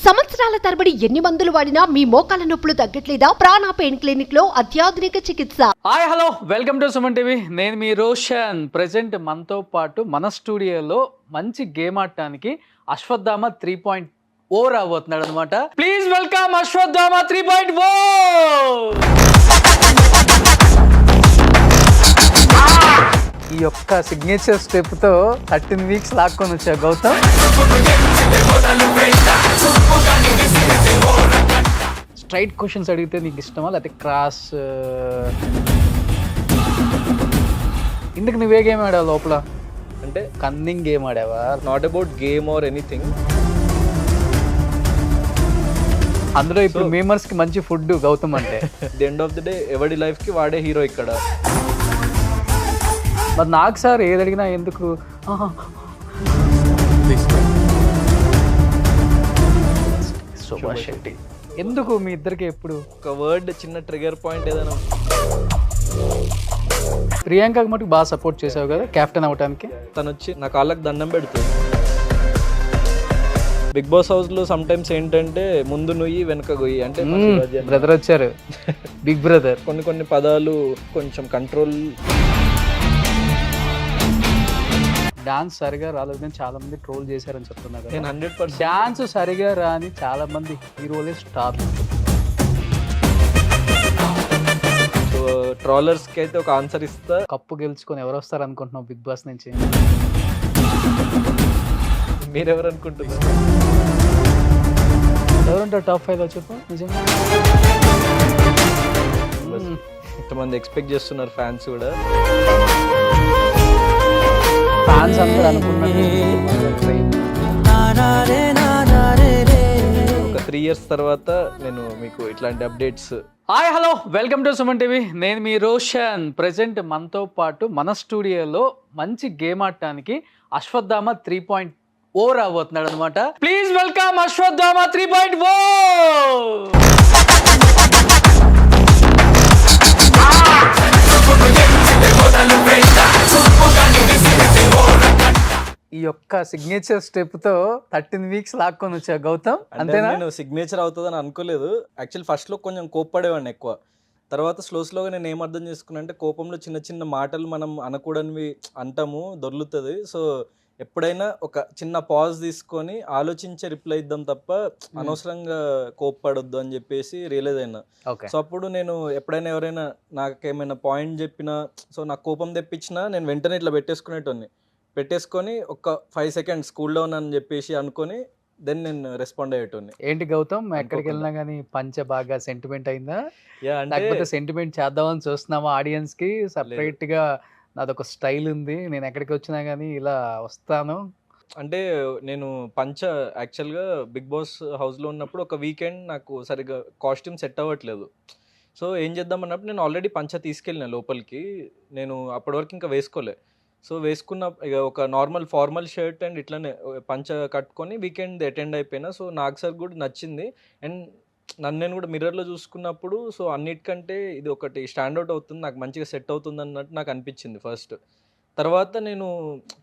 సంవత్సరాల తరబడి ఎన్ని మందులు వాడినా మీ మోకాల నొప్పులు తగ్గట్లేదా? ప్రాణ పెయిన్ క్లినిక్ లో అత్యాధునిక చికిత్స. Hi hello welcome to Suman TV. నేను మీ రోషన్. ప్రెజెంట్ మనతో పాటు మన స్టూడియోలో మంచి గేమ్ ఆడటానికి అశ్వత్థామ 3.0 రాబోతున్నాడు అనమాట. Please welcome Ashwatthama 3.0. ఈ యొక్క సిగ్నేచర్ స్టెప్ తో 13 వీక్స్ లాక్కొని వచ్చా గౌతమ్. స్ట్రైట్ క్వశ్చన్స్ అడిగితే నీకు ఇష్టమా లేకపోతే క్రాస్? ఇందుకు నువ్వే గేమ్ ఆడావు లోపల? అంటే కన్నింగ్ గేమ్ ఆడావా? Not about game or anything. అందులో ఇప్పుడు మేమర్స్ కి మంచి ఫుడ్ గౌతమ్ అంటే. The end of the day ఎవరి లైఫ్ కి వాడే హీరో ఇక్కడ. మరి నాకు సార్ ఏది అడిగినా ఎందుకు సుభాష్ శెట్టి ఎందుకు మీ ఇద్దరికి ఎప్పుడు ఒక వర్డ్ చిన్న ట్రిగర్ పాయింట్ ఏదైనా. ప్రియాంకకి మటుకు బాగా సపోర్ట్ చేసావు కదా కెప్టెన్ అవడానికి. తను వచ్చి నా కాళ్ళకి దండం పెడుతుంది. బిగ్ బాస్ హౌస్ లో సమ్ టైమ్స్ ఏంటంటే ముందు నుయ్యి వెనక గొయ్యి అంటే బ్రదర్ వచ్చారు బిగ్ బ్రదర్. కొన్ని పదాలు కొంచెం కంట్రోల్. డాన్స్ సరిగా రాలేదని చాలా మంది ట్రోల్ చేశారని చెప్తున్నా కదా. నేను 100% డాన్స్ సరిగా రాని చాలా మంది హీరోలే స్టార్. సో ట్రోలర్స్ కి అయితే ఒక ఆన్సర్ ఇస్తా. కప్పు గెలుచుకొని ఎవరు వస్తారు అనుకుంటున్నావు బిగ్ బాస్ నుంచి? మీరెవరు అనుకుంటున్నారు? ఎవరుంటారు టాప్ 5 లో చెప్పు నిజంగా? కొంతమంది ఎక్స్పెక్ట్ చేస్తున్నారు ఫ్యాన్స్ కూడా. ఫ్యాన్స్ అందరూ అనుకున్నారు ఒక 3 years తర్వాత నేను మీకు ఇట్లాంటి updates. Hi hello welcome to Suman TV. నేను మీ రోషన్. ప్రెజెంట్ మనతో పాటు మన స్టూడియోలో మంచి గేమ్ ఆడటానికి అశ్వత్థామ 3.0 రాబోతున్నాడు అనమాట. Please welcome Ashwatthama 3.0. ఈ యొక్క సిగ్నేచర్ స్టెప్ తో 13 వీక్స్ లాక్కొని వచ్చా గౌతమ్ అంతేనా? నేను సిగ్నేచర్ అవుతుందని అనుకోలేదు. యాక్చువల్ ఫస్ట్ లో కొంచెం కోప్పడేవాడిని ఎక్కువ. తర్వాత స్లోగా నేను ఏం అర్థం చేసుకున్నా అంటే కోపంలో చిన్న చిన్న మాటలు మనం అనకూడనివి అంటాము, దొర్లుతుంది. సో ఎప్పుడైనా ఒక చిన్న పాజ్ తీసుకొని ఆలోచించే రిప్లై ఇద్దాం తప్ప అనవసరంగా కోప్పడొద్దు అని చెప్పేసి రియలైజ్ అయినా. సో అప్పుడు నేను ఎప్పుడైనా ఎవరైనా నాకేమైనా పాయింట్ చెప్పినా, సో నాకు కోపం తెప్పించినా నేను వెంటనే ఇట్లా పెట్టేసుకొని ఒక 5 seconds కూల్ డౌన్ అని చెప్పేసి అనుకొని దెన్ నేను రెస్పాండ్ అయ్యేటోని. ఏంటి గౌతమ్ ఎక్కడికి వెళ్ళినా కానీ పంచ బాగా సెంటిమెంట్ అయిందా? అంటే లేకపోతే సెంటిమెంట్ చేద్దామని చూస్తున్నావా? ఆడియన్స్ కి సపరేట్ గా నాదొక స్టైల్ ఉంది, నేను ఎక్కడికి వచ్చినా కానీ ఇలా వస్తాను అంటే నేను పంచ యాక్చువల్గా బిగ్ బాస్ హౌస్లో ఉన్నప్పుడు ఒక వీకెండ్ నాకు సరిగ్గా కాస్ట్యూమ్ సెట్ అవ్వట్లేదు. సో ఏం చేద్దాం అన్నప్పుడు నేను ఆల్రెడీ పంచ తీసుకెళ్ళిన లోపలికి. నేను అప్పటి వరకు ఇంకా వేసుకోలే. సో వేసుకున్న ఇక ఒక నార్మల్ ఫార్మల్ షర్ట్ అండ్ ఇట్లానే పంచ కట్టుకొని వీకెండ్ అటెండ్ అయిపోయినా. సో నాకు సార్ కూడా నచ్చింది. అండ్ నన్ను నేను కూడా మిర్రర్లో చూసుకున్నప్పుడు సో అన్నిటికంటే ఇది ఒకటి స్టాండ్అవుట్ అవుతుంది, నాకు మంచిగా సెట్ అవుతుంది అన్నట్టు నాకు అనిపించింది ఫస్ట్. తర్వాత నేను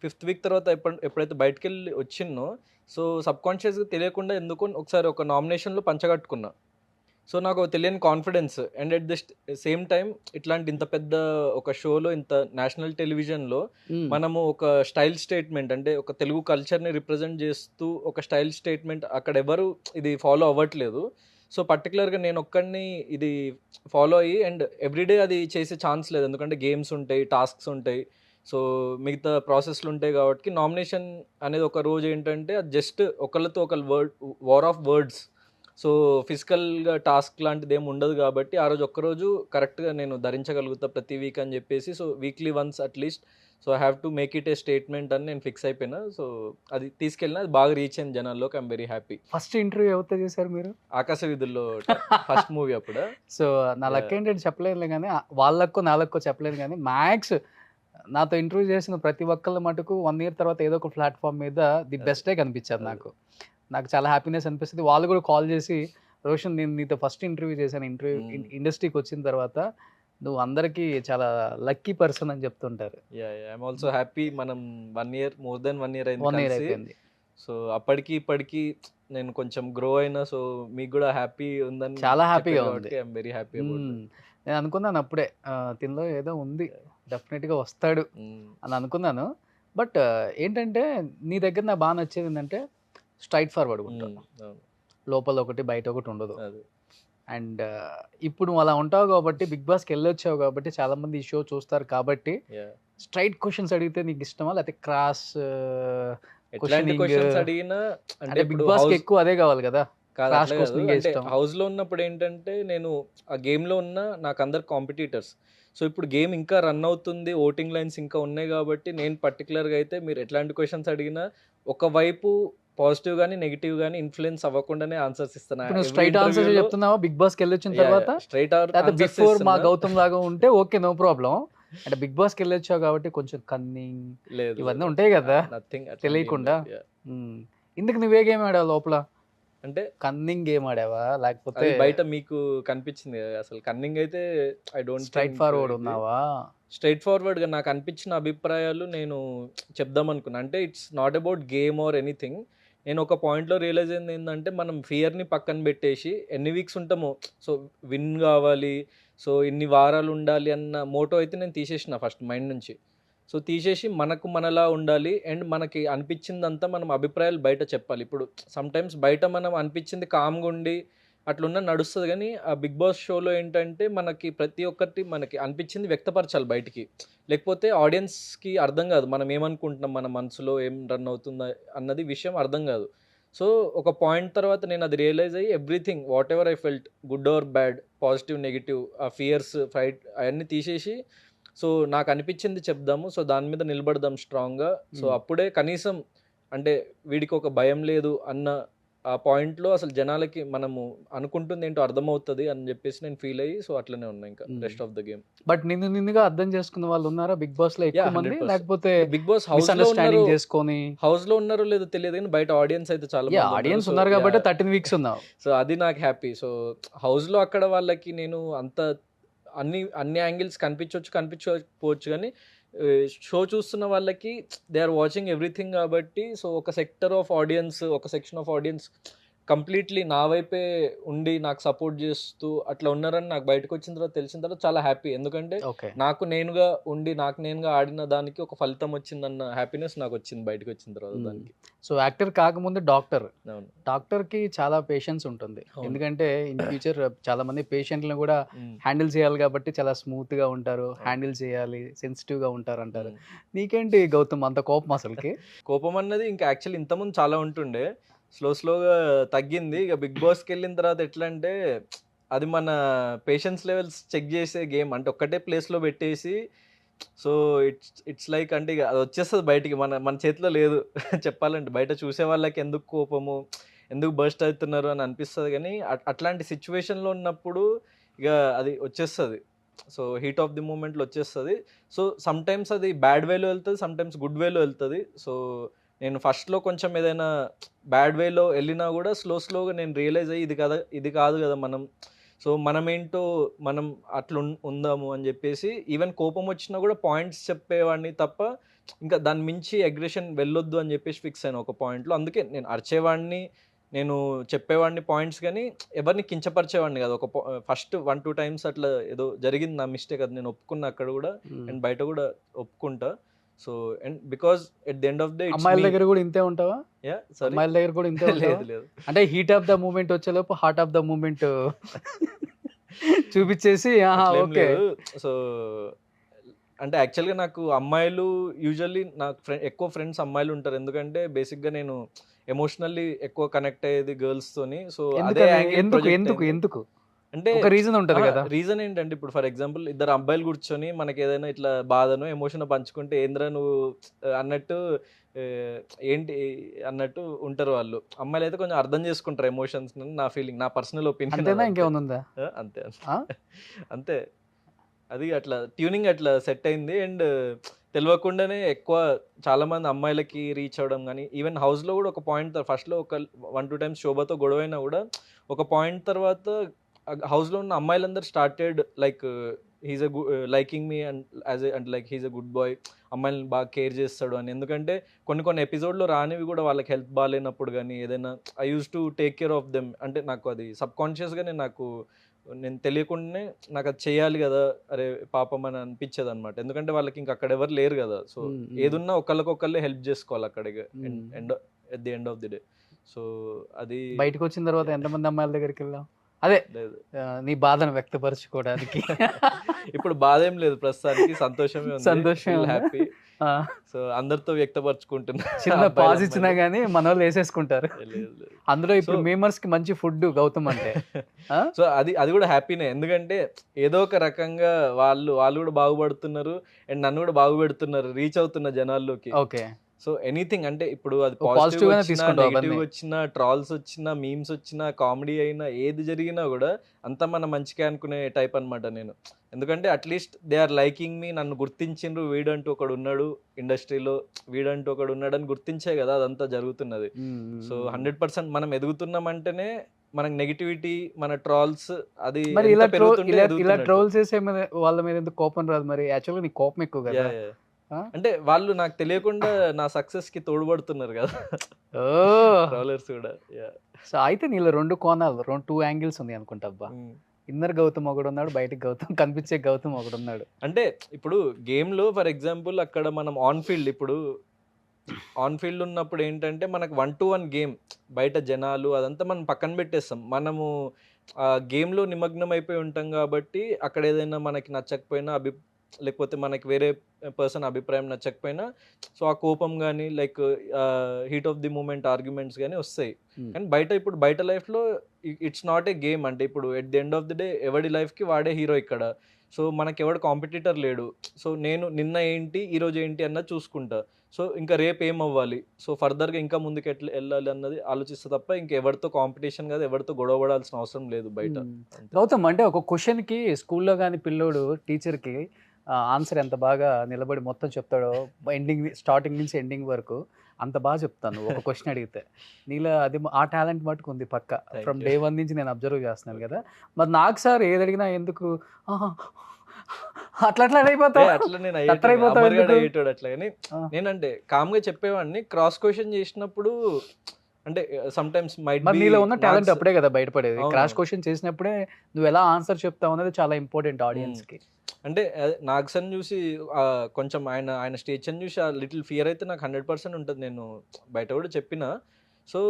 5th వీక్ తర్వాత ఎప్పుడైతే బయటకు వెళ్ళి వచ్చిన్నో సో సబ్కాన్షియస్గా తెలియకుండా ఎందుకో ఒకసారి ఒక నామినేషన్లో పంచ కట్టుకున్నా. సో నాకు తెలియని confidence. And at the same time ఇట్లాంటి ఇంత పెద్ద ఒక షోలో, ఇంత నేషనల్ టెలివిజన్లో మనము ఒక స్టైల్ స్టేట్మెంట్ అంటే ఒక తెలుగు కల్చర్ని రిప్రజెంట్ చేస్తూ ఒక స్టైల్ స్టేట్మెంట్ అక్కడ ఎవరు ఇది ఫాలో అవ్వట్లేదు. సో పర్టికులర్గా నేను ఒక్కడిని ఇది ఫాలో అయ్యి అండ్ ఎవ్రీడే అది చేసే ఛాన్స్ లేదు, ఎందుకంటే గేమ్స్ ఉంటాయి, టాస్క్స్ ఉంటాయి, సో మిగతా ప్రాసెస్లు ఉంటాయి. కాబట్టి నామినేషన్ అనేది ఒక రోజు ఏంటంటే అది జస్ట్ ఒకళ్ళతో ఒకళ్ళు వార్ ఆఫ్ వర్డ్స్. సో ఫిజికల్గా టాస్క్ లాంటిది ఏమి ఉండదు కాబట్టి ఆ రోజు ఒక్కరోజు కరెక్ట్గా నేను ధరించగలుగుతా ప్రతి వీక్ అని చెప్పేసి. So weekly once at least so I have to make it A statement అని నేను ఫిక్స్ అయిపోయినా. సో అది తీసుకెళ్ళిన అది బాగా రీచ్ అయింది జనాల్లోకి. I'm very happy. First interview ఎవరితో చేశారు మీరు? ఆకాశ వీధుల్లో ఫస్ట్ మూవీ అప్పుడు. సో నా లక్ ఏంటంటే చెప్పలేదు కానీ వాళ్ళకు నాలక్కో చెప్పలేదు కానీ మ్యాక్స్ నాతో ఇంటర్వ్యూ చేసిన ప్రతి ఒక్కళ్ళ మటుకు 1 year తర్వాత ఏదో ఒక ప్లాట్ఫామ్ మీద ది బెస్టే కనిపించారు. నాకు చాలా హ్యాపీనెస్ అనిపిస్తుంది. వాళ్ళు కూడా కాల్ చేసి రోషన్ నేను నీతో ఫస్ట్ ఇంటర్వ్యూ చేశాను, ఇండస్ట్రీకి వచ్చిన తర్వాత నువ్వు అందరికీ చాలా లక్కీ పర్సన్ అని చెప్తుంటారు. I'm also happy. మనం 1 year, more than 1 year అయిపోయింది. సో అప్పటికి ఇప్పటికి నేను కొంచెం గ్రో అయినా. సో మీకు కూడా హ్యాపీ ఉందని చాలా చెప్పారు హ్యాపీగా ఉంది. కాబట్టి ఐఎమ్ వెరీ హ్యాపీ అబౌట్ మ్మ్. నేను అనుకున్నాను అప్పుడే తినలో ఏదో ఉంది, డెఫినెట్గా వస్తాడు అని అనుకున్నాను. బట్ ఏంటంటే నీ దగ్గర నాకు బాగా నచ్చేది ఏంటంటే స్ట్రైట్ ఫార్వర్డ్ ఉంటావు, లోపల ఒకటి బయట ఒకటి ఉండదు. అది అండ్ ఇప్పుడు నువ్వు అలా ఉంటావు కాబట్టి, బిగ్ బాస్కి వెళ్ళొచ్చావు కాబట్టి, చాలా మంది ఈ షో చూస్తారు కాబట్టి, స్ట్రైట్ క్వశ్చన్స్ అడిగితే నీకు ఇష్టమా, లేకపోతే క్రాస్ ఎట్లాంటి క్వశ్చన్స్ అడిగినా అంటే అంటే బిగ్ ఇప్పుడు బాస్కి house- ఎక్కువ అదే కావాలి కదా. కాదు, Crash అట్లా questioning కాదు. ఏ అంటే ఇష్టం. హౌస్ లో ఉన్నప్పుడు ఏంటంటే నేను ఆ గేమ్ లో ఉన్న నాకు అందరు కాంపిటీటర్స్. సో ఇప్పుడు గేమ్ ఇంకా రన్ అవుతుంది, ఓటింగ్ లైన్స్ ఇంకా ఉన్నాయి కాబట్టి నేను పర్టికులర్ గా అయితే మీరు ఎట్లాంటి క్వశ్చన్స్ అడిగినా ఒకవైపు పాజిటివ్ గానీ నెగిటివ్ గానీ ఇన్ఫ్లుయెన్స్ అవ్వకుండానే ఆన్సర్స్ ఇస్తాను. ఇప్పుడు నువ్వు స్ట్రైట్ ఆన్సర్ చెప్తున్నావా బిగ్ బాస్కి వెళ్ళొచ్చిన తర్వాత, స్ట్రైట్ లేకపోతే బిఫోర్ మా గౌతమ్ లాగా ఉంటే ఓకే నో ప్రాబ్లం. అంటే బిగ్ బాస్కి వెళ్ళొచ్చావు కాబట్టి కొంచెం కన్నింగ్ లేదు ఇవన్నీ ఉంటాయి కదా నథింగ్ తెలియకుండా. ఇందుకు నువ్వే గేమ్ ఆడావు లోపల, అంటే కన్నింగ్ గేమ్ ఆడావా లేకపోతే అది బయట మీకు కనిపించింది కదా. అసలు కన్నింగ్ అయితే ఐ డోంట్ స్ట్రైట్ ఫార్వర్డ్ ఉన్నావా? స్ట్రైట్ ఫార్వర్డ్గా నాకు అనిపించిన అభిప్రాయాలు నేను చెప్దాం అనుకున్నా. అంటే it's not about game or anything. నేను ఒక పాయింట్లో రియలైజ్ అయింది ఏంటంటే మనం ఫియర్ని పక్కన పెట్టేసి ఎన్ని వీక్స్ ఉంటామో, సో విన్ కావాలి, సో ఇన్ని వారాలు ఉండాలి అన్న మోటో అయితే నేను తీసేసిన ఫస్ట్ మైండ్ నుంచి. సో తీసేసి మనకు మనలా ఉండాలి అండ్ మనకి అనిపించిందంతా మనం అభిప్రాయాలు బయట చెప్పాలి. ఇప్పుడు సమ్టైమ్స్ బయట మనం అనిపించింది కామ్గా ఉండి అట్లున్న నడుస్తుంది, కానీ ఆ బిగ్ బాస్ షోలో ఏంటంటే మనకి ప్రతి ఒక్కటి మనకి అనిపించింది వ్యక్తపరచాలి బయటికి. లేకపోతే ఆడియన్స్కి అర్థం కాదు మనం ఏమనుకుంటున్నాం, మన మనసులో ఏం రన్ అవుతుందా అన్నది విషయం అర్థం కాదు. సో ఒక పాయింట్ తర్వాత నేను అది రియలైజ్ అయ్యి everything what ever I felt, good or bad, positive negative, ఆ ఫియర్స్ ఫైట్ అవన్నీ తీసేసి సో నాకు అనిపించింది చెప్దాము, సో దాని మీద నిలబడదాం స్ట్రాంగ్గా. సో అప్పుడే కనీసం అంటే వీడికి ఒక భయం లేదు అన్న ఆ పాయింట్లో అసలు జనాలకి మనము అనుకుంటుంది ఏంటో అర్థమవుతుంది అని చెప్పేసి నేను ఫీల్ అయ్యి సో అట్లనే ఉన్నా ఇంకా rest of the game. But నిన్నుగా అర్థం చేసుకున్న వాళ్ళు ఉన్నారా బిగ్ బాస్ లో ఎక్కువ మంది, 100%. లేకపోతే బిగ్ బాస్ హౌస్ లో మిస్అండర్స్టాండింగ్ చేసుకొని? హౌస్ లో ఉన్నారో లేదో తెలియదు కానీ బయట ఆడియన్స్ అయితే చాలా ఆడియన్స్ ఉన్నారు కాబట్టి 13 వీక్స్ ఉన్నావు. సో అది నాకు హ్యాపీ. సో హౌస్ లో అక్కడ వాళ్ళకి నేను అంత అన్ని యాంగిల్స్ కనిపించకపోవచ్చు కానీ షో చూస్తున్న వాళ్ళకి దే ఆర్ వాచింగ్ ఎవ్రీథింగ్ కాబట్టి సో ఒక సెక్షన్ ఆఫ్ ఆడియన్స్ కంప్లీట్లీ నా వైపే ఉండి నాకు సపోర్ట్ చేస్తూ అట్లా ఉన్నారని నాకు బయటకు వచ్చిన తర్వాత తెలిసిన తర్వాత చాలా హ్యాపీ. ఎందుకంటే నాకు నేనుగా ఉండి నాకు నేనుగా ఆడిన దానికి ఒక ఫలితం వచ్చిందన్న హ్యాపీనెస్ నాకు వచ్చింది బయటకు వచ్చిన తర్వాత దానికి. సో యాక్టర్ కాకముందు డాక్టర్, అవును. డాక్టర్కి చాలా పేషెన్స్ ఉంటుంది, అవును. ఎందుకంటే ఇన్ ఫ్యూచర్ చాలా మంది పేషెంట్లను కూడా హ్యాండిల్ చేయాలి కాబట్టి చాలా స్మూత్ గా ఉంటారు, హ్యాండిల్ చేయాలి, సెన్సిటివ్ గా ఉంటారు అంటారు. నీకేంటి గౌతమ్ అంత కోపం అసలుకి? కోపం అన్నది ఇంకా యాక్చువల్లీ ఇంతకుముందు చాలా ఉంటుండే, స్లోగా తగ్గింది. ఇక బిగ్ బాస్కి వెళ్ళిన తర్వాత ఎట్లా అంటే అది మన పేషెన్స్ లెవెల్స్ చెక్ చేసే గేమ్. అంటే ఒక్కటే ప్లేస్లో పెట్టేసి సో ఇట్స్ లైక్ అంటే ఇక అది వచ్చేస్తుంది బయటికి, మన చేతిలో లేదు చెప్పాలంటే. బయట చూసే వాళ్ళకి ఎందుకు కోపము, ఎందుకు బర్స్ట్ అవుతున్నారు అని అనిపిస్తుంది, కానీ అట్లాంటి సిచ్యువేషన్లో ఉన్నప్పుడు ఇక అది వచ్చేస్తుంది. సో హీట్ ఆఫ్ ది మూమెంట్లో వచ్చేస్తుంది. సో సమ్టైమ్స్ అది బ్యాడ్ వేలో వెళ్తుంది, సమ్టైమ్స్ గుడ్ వేలో వెళ్తుంది. సో నేను ఫస్ట్లో కొంచెం ఏదైనా బ్యాడ్ వేలో వెళ్ళినా కూడా స్లోగా నేను రియలైజ్ అయ్యి ఇది కాదు కదా మనం, సో మనమేంటో మనం అట్లా ఉందాము అని చెప్పేసి ఈవెన్ కోపం వచ్చినా కూడా పాయింట్స్ చెప్పేవాడిని తప్ప ఇంకా దాని మించి అగ్రెషన్ వెళ్ళొద్దు అని చెప్పేసి ఫిక్స్ అయినా ఒక పాయింట్లో. అందుకే నేను అరిచేవాడిని, నేను చెప్పేవాడిని పాయింట్స్, కానీ ఎవరిని కించపరిచేవాడిని కాదు. ఒక ఫస్ట్ 1-2 టైమ్స్ అట్లా ఏదో జరిగింది, నా మిస్టేక్, అది నేను ఒప్పుకున్నా అక్కడ కూడా అండ్ బయట కూడా ఒప్పుకుంటా. So and because at the end of day అమ్మాయిల దగ్గర కూడా ఇంతే ఉంటావా? అమ్మాయిల దగ్గర కూడా ఇంతే లేదు. అంటే హీట్ ఆఫ్ ద మూమెంట్ వచ్చేలోపు హార్ట్ ఆఫ్ ద మూమెంట్ చూపించేసి ఓకే. సో అంటే యాక్చువల్గా నాకు అమ్మాయిలు యూజువల్లీ నాకు ఎక్కువ ఫ్రెండ్స్ అమ్మాయిలు ఉంటారు, ఎందుకంటే బేసిక్గా నేను ఎమోషనల్లీ ఎక్కువ కనెక్ట్ అయ్యేది గర్ల్స్ తోని. సో అదే ఎందుకు అంటే ఒక రీజన్ ఉంటుంది కదా. రీజన్ ఏంటంటే ఇప్పుడు ఫర్ ఎగ్జాంపుల్ ఇద్దరు అబ్బాయిలు కూర్చొని మనకి ఏదైనా ఇట్లా బాధను ఎమోషన్ పంచుకుంటే ఏంద్రా నువ్వు అన్నట్టు ఏంటి అన్నట్టు ఉంటారు వాళ్ళు. అమ్మాయిలు అయితే కొంచెం అర్థం చేసుకుంటారు ఎమోషన్స్, నా ఫీలింగ్, నా పర్సనల్ ఒపీనియన్. ఇంకేముందా? అంతే అది అట్లా ట్యూనింగ్ అట్లా సెట్ అయింది. అండ్ తెలియకుండానే ఎక్కువ చాలా మంది అమ్మాయిలకి రీచ్ అవ్వడం, కానీ ఈవెన్ హౌస్లో కూడా ఒక పాయింట్ ఫస్ట్లో ఒక 1-2 టైమ్స్ శోభతో గొడవైనా కూడా ఒక పాయింట్ తర్వాత హౌస్లో ఉన్న అమ్మాయిలందరూ started like he's a liking me and and like he's a good boy, అమ్మాయిని బాగా కేర్ చేస్తాడు అని. ఎందుకంటే కొన్ని ఎపిసోడ్లో రానివి కూడా వాళ్ళకి హెల్త్ బాగాలేనప్పుడు కానీ ఏదైనా I use to take care of them. అంటే నాకు అది సబ్కాన్షియస్గానే నేను తెలియకుండానే నాకు అది చేయాలి కదా, అరే పాపం అని అనిపించేది అనమాట. ఎందుకంటే వాళ్ళకి ఇంకా అక్కడ ఎవరు లేరు కదా. సో ఏదున్నా ఒకళ్ళకొకళ్ళే హెల్ప్ చేసుకోవాలి అక్కడికి end at the end of the day. So అది బయటకు వచ్చిన తర్వాత ఎంతమంది అమ్మాయిల దగ్గరికి వెళ్ళాం? అదే లేదు. నీ బాధను వ్యక్తపరచుకోవడానికి. ఇప్పుడు బాధ ఏం లేదు, ప్రస్తుతానికి సంతోషమే ఉంది, సంతోషమే ఉందా? హ్యాపీ. సో అందరితో వ్యక్తపరుచుకుంటున్నా. చిన్న పాజ్ ఇచ్చినా గానీ మన వాళ్ళు వేసేసుకుంటారు. లేదు, లేదు. అందులో ఇప్పుడు మేమర్స్ కి మంచి ఫుడ్ గౌతమ్ అంటే. సో అది కూడా హ్యాపీనే. ఎందుకంటే ఏదో ఒక రకంగా వాళ్ళు కూడా బాగుపడుతున్నారు అండ్ నన్ను కూడా బాగుపెడుతున్నారు, రీచ్ అవుతున్న జనాల్లోకి. ఓకే. సో ఎనీథింగ్ అంటే ఇప్పుడు అది positive పాజిటివ్ గానే వచ్చినా, తీసుకుంటావు నెగిటివ్ అవన్నీ. వచ్చినా, ట్రాల్స్ వచ్చినా, మీమ్స్ వచ్చినా, కామెడీ అయినా, ఏది జరిగినా కూడా అంతా మన మంచిగా అనుకునే టైప్ అనమాట నేను. ఎందుకంటే at least they are liking me, నన్ను గుర్తించిండ్రు, వీడంటూ ఒకడు ఉన్నాడు ఇండస్ట్రీలో, వీడంటూ ఒకడు ఉన్నాడు అని గుర్తించే కదా అదంతా జరుగుతున్నది. సో 100% మనం ఎదుగుతున్నామంటేనే మనకి నెగిటివిటీ, మన ట్రాల్స్ అది మరి ఎంత ఇలా పెరుగుతుంటే ఇలా ఎదుగుతున్నట్టు. ట్రోల్స్ చేసే వాళ్ళ మీద ఎందుకు కోపం రాదు? మరి యాక్చువల్గా నీకు కోపం ఎక్కువ కదా. Yeah, yeah. అంటే వాళ్ళు నాకు తెలియకుండా నా సక్సెస్ కి తోడ్పడుతున్నారు కదా ఓ ట్రోలర్స్ కూడా. సో అయితే నీలో రెండు కోణాలు, టూ యాంగిల్స్ ఉంది అనుకుంటా. అబ్బా, ఇన్నర్ గౌతమ్ ఒకడు ఉన్నాడు, బయటకి గౌతమ్, కనిపించే గౌతమ్ ఒకడు ఉన్నాడు. అంటే ఇప్పుడు గేమ్ లో ఫర్ ఎగ్జాంపుల్ అక్కడ మనం ఆన్ ఫీల్డ్ ఉన్నప్పుడు ఏంటంటే మనకు 1-1 గేమ్, బయట జనాలు అదంతా మనం పక్కన పెట్టేస్తాం. మనము ఆ గేమ్ లో నిమగ్నం అయిపోయి ఉంటాం కాబట్టి అక్కడ ఏదైనా మనకి నచ్చకపోయినా లేకపోతే మనకి వేరే పర్సన్ అభిప్రాయం నచ్చకపోయినా, సో ఆ కోపం కానీ like heat of the moment arguments కానీ వస్తాయి. కానీ బయట లైఫ్లో ఇట్స్ నాట్ ఏ గేమ్. అంటే ఇప్పుడు at the end of the day ఎవడి లైఫ్కి వాడే హీరో ఇక్కడ. సో మనకి ఎవడు కాంపిటీటర్ లేడు. సో నేను నిన్న ఏంటి, ఈరోజు ఏంటి అన్నది చూసుకుంటా. సో ఇంకా రేపు ఏం అవ్వాలి, సో ఫర్దర్గా ఇంకా ముందుకు ఎట్లా వెళ్ళాలి అన్నది ఆలోచిస్తే తప్ప ఇంకెవరితో కాంపిటీషన్ కాదు, ఎవరితో గొడవ పడాల్సిన అవసరం లేదు బయట. గౌతమ్ అంటే ఒక క్వశ్చన్కి స్కూల్లో కానీ పిల్లోడు టీచర్కి ఆన్సర్ ఎంత బాగా నిలబడి మొత్తం చెప్తాడో, స్టార్టింగ్ నుంచి ఎండింగ్ వరకు అంత బాగా చెప్తాను ఒక క్వశ్చన్ అడిగితే. నీలో అది ఆ టాలెంట్ మటుకు ఉంది పక్క. ఫ్రమ్ డే 1 నుంచి నేను అబ్జర్వ్ చేస్తున్నాను కదా. మరి నాకు సార్ ఏది అడిగినా ఎందుకు అట్లా అయిపోతావు? అట్లా నేను అయ్యేటోడు అట్లా. కానీ నేనంటే కామ్గా చెప్పేవాడిని. క్రాస్ క్వశ్చన్ చేసినప్పుడు అంటే సమ్ టైమ్స్ నీలో ఉన్న టాలెంట్ అప్పుడే కదా బయటపడేది. క్రాస్ క్వశ్చన్ చేసినప్పుడే నువ్వు ఎలా ఆన్సర్ చెప్తావు అనేది చాలా ఇంపార్టెంట్ ఆడియన్స్ కి. అంటే నాగ్సన్ చూసి కొంచెం ఆయన స్టేజ్ అని చూసి లిటిల్ ఫియర్ అయితే నాకు 100% ఉంటుంది. నేను బయట కూడా చెప్పిన. So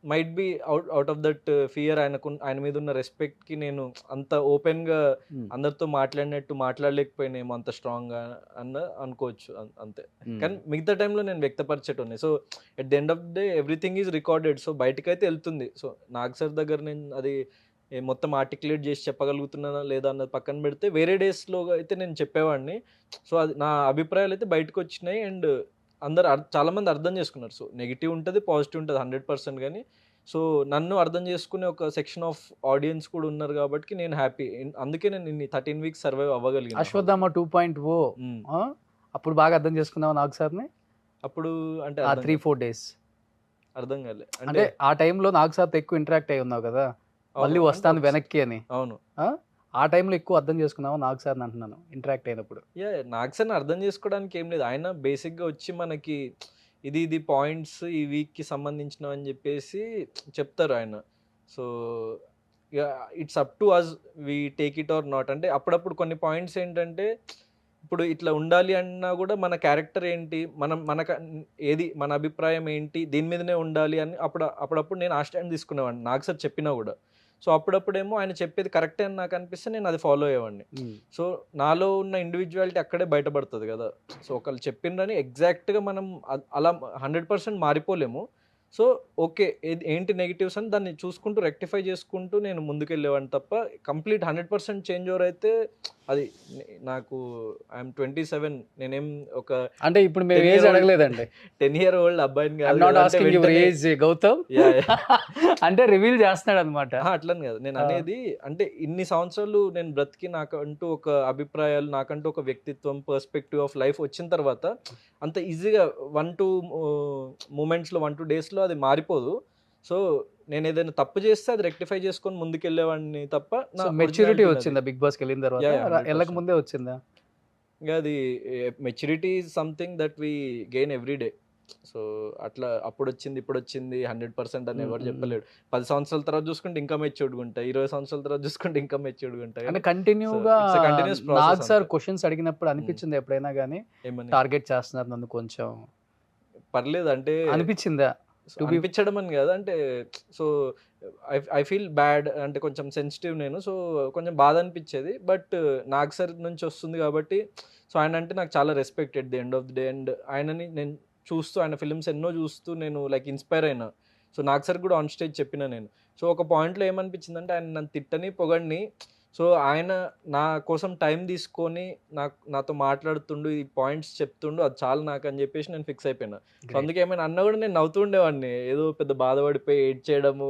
might be out of that fear, ఆయన మీద ఉన్న రెస్పెక్ట్కి నేను అంత ఓపెన్గా అందరితో మాట్లాడలేకపోయినేమో అంత స్ట్రాంగ్గా అనుకోవచ్చు అంతే. కానీ మిగతా టైంలో నేను వ్యక్తపరిచేటోని. So at the end of day everything is recorded. So బయటకైతే వెళ్తుంది. సో నాగ్ సార్ దగ్గర నేను అది మొత్తం ఆర్టికులేట్ చేసి చెప్పగలుగుతున్నానా లేదా అన్నది పక్కన పెడితే, వేరే డేస్లో అయితే నేను చెప్పేవాడిని. సో అది నా అభిప్రాయాలు అయితే బయటకు వచ్చినాయి అండ్ చాలామంది అర్థం చేసుకున్నారు. సో నెగిటివ్ ఉంటుంది, పాజిటివ్ ఉంటుంది 100%. కానీ సో నన్ను అర్థం చేసుకునే ఒక సెక్షన్ ఆఫ్ ఆడియన్స్ కూడా ఉన్నారు కాబట్టి నేను హ్యాపీ. అందుకే నేను ఇన్ని 13 weeks సర్వైవ్ అవ్వగలిగాను. అశ్వత్థామ 2.0 అప్పుడు బాగా అర్థం చేసుకున్నావు నాగ్ సార్ని? అప్పుడు అంటే 3-4 days అర్థం కాలే. అంటే ఆ టైంలో నాగ్ సార్తో ఎక్కువ ఇంటరాక్ట్ అయి ఉన్నావు కదా, మళ్ళీ వస్తాను వెనక్కి అని. అవును, ఆ టైంలో ఎక్కువ అర్థం చేసుకున్నావు నాగ్ సార్ని అంటున్నాను ఇంటరాక్ట్ అయినప్పుడు. నాగ్ సార్ని అర్థం చేసుకోవడానికి ఏం లేదు. ఆయన బేసిక్గా వచ్చి మనకి ఇది పాయింట్స్ ఈ వీక్కి సంబంధించినవి అని చెప్పేసి చెప్తారు ఆయన. So it's up to us, we take it or not. అంటే అప్పుడప్పుడు కొన్ని పాయింట్స్ ఏంటంటే ఇప్పుడు ఇట్లా ఉండాలి అన్నా కూడా మన క్యారెక్టర్ ఏంటి, మన అభిప్రాయం ఏంటి, దీని మీదనే ఉండాలి అని అప్పుడప్పుడు నేను ఆ స్టాండ్ తీసుకునేవాడిని నాగ్ సార్ చెప్పినా కూడా. సో అప్పుడప్పుడేమో ఆయన చెప్పేది కరెక్టే అని నాకు అనిపిస్తే నేను అది ఫాలో అయ్యేవాడిని. సో నాలో ఉన్న ఇండివిజువాలిటీ అక్కడే బయటపడుతుంది కదా. సో ఒకళ్ళు చెప్పిండ్రని ఎగ్జాక్ట్గా మనం అలా 100% మారిపోలేము. సో ఓకే, ఏంటి నెగిటివ్స్ అని దాన్ని చూసుకుంటూ రెక్టిఫై చేసుకుంటూ నేను ముందుకెళ్ళేవాడిని తప్ప కంప్లీట్ 100% చేంజ్ ఓవర్ అయితే అది నాకు ఐఎమ్ 27. నేనేం ఒక అంటే ఇప్పుడు మేము ఏజ్ అడగలేదండి, 10-year-old అబ్బాయిని గౌతమ్ అంటే రివీల్ చేస్తున్నాడు అనమాట. అట్లని కాదు నేను అనేది. అంటే ఇన్ని సంవత్సరాలు నేను బ్రతికి నాకంటూ ఒక అభిప్రాయాలు, నాకంటూ ఒక వ్యక్తిత్వం, పర్స్పెక్టివ్ ఆఫ్ లైఫ్ వచ్చిన తర్వాత అంత ఈజీగా 1-2 మూమెంట్స్లో 1-2 daysలో అది మారిపోదు. సో నేను ఏదైనా తప్పు చేస్తే అది రెక్టిఫై చేసుకొని ముందుకెళ్ళేవాడిని తప్ప నా సో originality మెచ్యూరిటీ నాది. వచ్చిందా బిగ్ బాస్కి వెళ్ళిన తర్వాత? Yeah, 100%. వెళ్ళక ముందే వచ్చిందా? ఇంకా అది maturity is something that we gain every day. So అట్లా అప్పుడు వచ్చింది ఇప్పుడు వచ్చింది 100% అని ఎవరు చెప్పలేడు. 10 సంవత్సరాల తర్వాత చూసుకుంటే ఇంకా మెచ్యూర్డ్గా ఉంటాయి, 20 సంవత్సరాల తర్వాత చూసుకుంటే ఇంకా మెచ్యూర్డ్గా ఉంటాయి. అంటే కంటిన్యూగా it's a continuous process Nag sir అంతే. క్వశ్చన్స్ అడిగినప్పుడు అనిపించింది ఎప్పుడైనా కానీ ఏమని టార్గెట్ చేస్తున్నారు నన్ను కొంచెం పర్లేదు అంటే అనిపించిందా? సో అనిపించడం అని కాదు అంటే సో ఐ ఫీల్ బ్యాడ్ అంటే కొంచెం సెన్సిటివ్ నేను, సో కొంచెం బాధ అనిపించేది. బట్ నాగ్ సార్ నుంచి వస్తుంది కాబట్టి సో ఆయన అంటే నాకు చాలా respect at the end of the day. And ఆయనని నేను చూస్తూ ఆయన ఫిల్మ్స్ ఎన్నో చూస్తూ నేను లైక్ ఇన్స్పైర్ అయినా. సో నాగ్ సార్ కూడా ఆన్ స్టేజ్ చెప్పిన నేను. సో ఒక పాయింట్లో ఏమనిపించిందంటే ఆయన నన్ను తిట్టని పొగడిని సో ఆయన నా కోసం టైం తీసుకొని నాతో మాట్లాడుతుండు, ఈ పాయింట్స్ చెప్తుండు, అది చాలు నాకు అని చెప్పేసి నేను ఫిక్స్ అయిపోయినా. సో అందుకే ఏమైనా అన్న కూడా నేను నవ్వుతూ ఉండేవాడిని, ఏదో పెద్ద బాధపడిపోయి ఏడ్ చేయడము,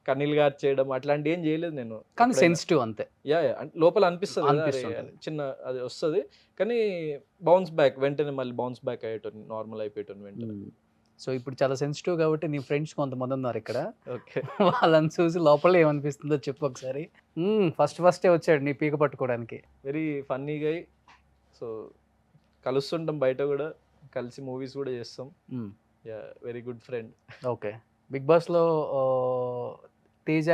కన్నీళ్ళు గారు చేయడం అట్లాంటి ఏం చేయలేదు నేను. కానీ సెన్సిటివ్ అంతే. యా లోపల అనిపిస్తుంది కదా, అరే, అనిపిస్తుంటది. చిన్న అది వస్తుంది కానీ బౌన్స్ బ్యాక్ వెంటనే మళ్ళీ బౌన్స్ బ్యాక్ అయ్యేటోని, నార్మల్ అయిపోయేటోని వెంటనే. సో ఇప్పుడు చాలా సెన్సిటివ్ కాబట్టి నీ ఫ్రెండ్స్ కొంతమంది ఉన్నారు ఇక్కడ, ఓకే వాళ్ళని చూసి లోపల ఏమనిపిస్తుందో చెప్పు ఒకసారి. ఫస్టే వచ్చాడు నీ పీక పట్టుకోవడానికి. Very funny guy. సో కలుస్తుంటాం బయట కూడా, కలిసి మూవీస్ కూడా చేస్తాం. Yeah very good friend. Okay, big బాస్లో తేజ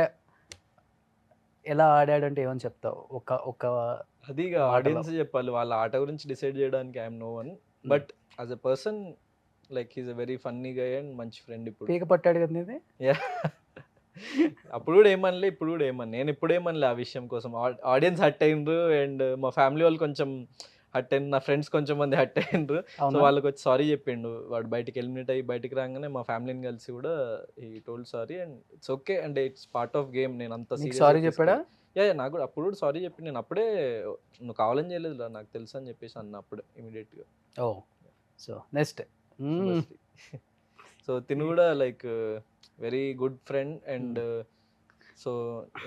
ఎలా ఆడాడంటే ఏమని చెప్తావు? ఒక అది మాటలో. ఆడియన్స్ చెప్పాలి, వాళ్ళ ఆట గురించి డిసైడ్ చేయడానికి I'm no one. But as a person like he's a very funny guy and మంచి ఫ్రెండ్. ఇప్పుడు పీక పట్టాడు కదా నీది. యా అప్పుడు కూడా ఏమనలే, ఇప్పుడు కూడా ఏమన్నా, నేను ఇప్పుడు ఏమనలే ఆ విషయం కోసం. ఆడియన్స్ హట్ అయినరు అండ్ మా ఫ్యామిలీ వాళ్ళు కొంచెం హట్ అయిన, నా ఫ్రెండ్స్ కొంచెం మంది హట్ అయినరు. సో అవునా? వాళ్ళకి వచ్చి సారీ చెప్పిండు, వాడు బయటికి ఎలిమినేట్ అయ్యి బయటికి రాగానే మా ఫ్యామిలీని కలిసి కూడా ఈ told sorry and it's okay and it's part of game. నేను అంత నీకు serious గా సారీ చెప్పాడా? యా నాకు కూడా అప్పుడు కూడా సారీ చెప్పి, నేను అప్పుడే నువ్వు కావాలని చేయలేదు నాకు తెలుసు అని చెప్పేసి అన్న అప్పుడే ఇమీడియట్గా. ఓ సో నెక్స్ట్. సో తిను కూడా like very good friend and so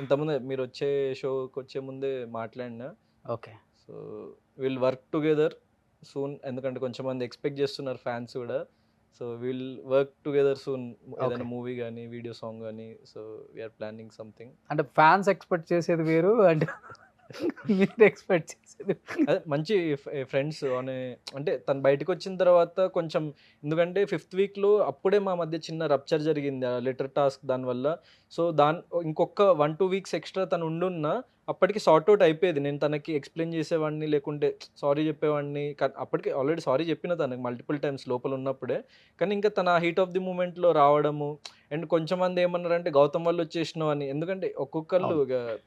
ఇంతకుముందే మీరు వచ్చే షోకి వచ్చే ముందే మాట్లాడినా. Okay, so will work together soon, ఎందుకంటే కొంచెం మంది ఎక్స్పెక్ట్ చేస్తున్నారు ఫ్యాన్స్ కూడా. So will work together soon, ఏదైనా మూవీ కానీ వీడియో సాంగ్ కానీ. So we're planning something. అంటే ఫ్యాన్స్ ఎక్స్పెక్ట్ చేసేది వేరు అంటే మీరు ఎక్స్పెక్ట్ చేసేది. అదే మంచి ఫ్రెండ్స్ అనే, అంటే తను బయటకు వచ్చిన తర్వాత కొంచెం, ఎందుకంటే 5th వీక్లో అప్పుడే మా మధ్య చిన్న రప్చర్ జరిగింది ఆ లెటర్ టాస్క్ దానివల్ల. సో ఇంకొక 1-2 వీక్స్ ఎక్స్ట్రా తను ఉండున్నా అప్పటికి సార్ట్అవుట్ అయిపోయేది. నేను తనకి ఎక్స్ప్లెయిన్ చేసేవాడిని, లేకుంటే సారీ చెప్పేవాడిని. అప్పటికి ఆల్రెడీ సారీ చెప్పిన తనకి మల్టిపుల్ టైమ్స్ లోపల ఉన్నప్పుడే. కానీ ఇంకా తన హీట్ ఆఫ్ ది మూమెంట్లో రావడము అండ్ కొంచెం మంది ఏమన్నారంటే గౌతమ్ వల్ల వచ్చేసినావు అని. ఎందుకంటే ఒక్కొక్కళ్ళు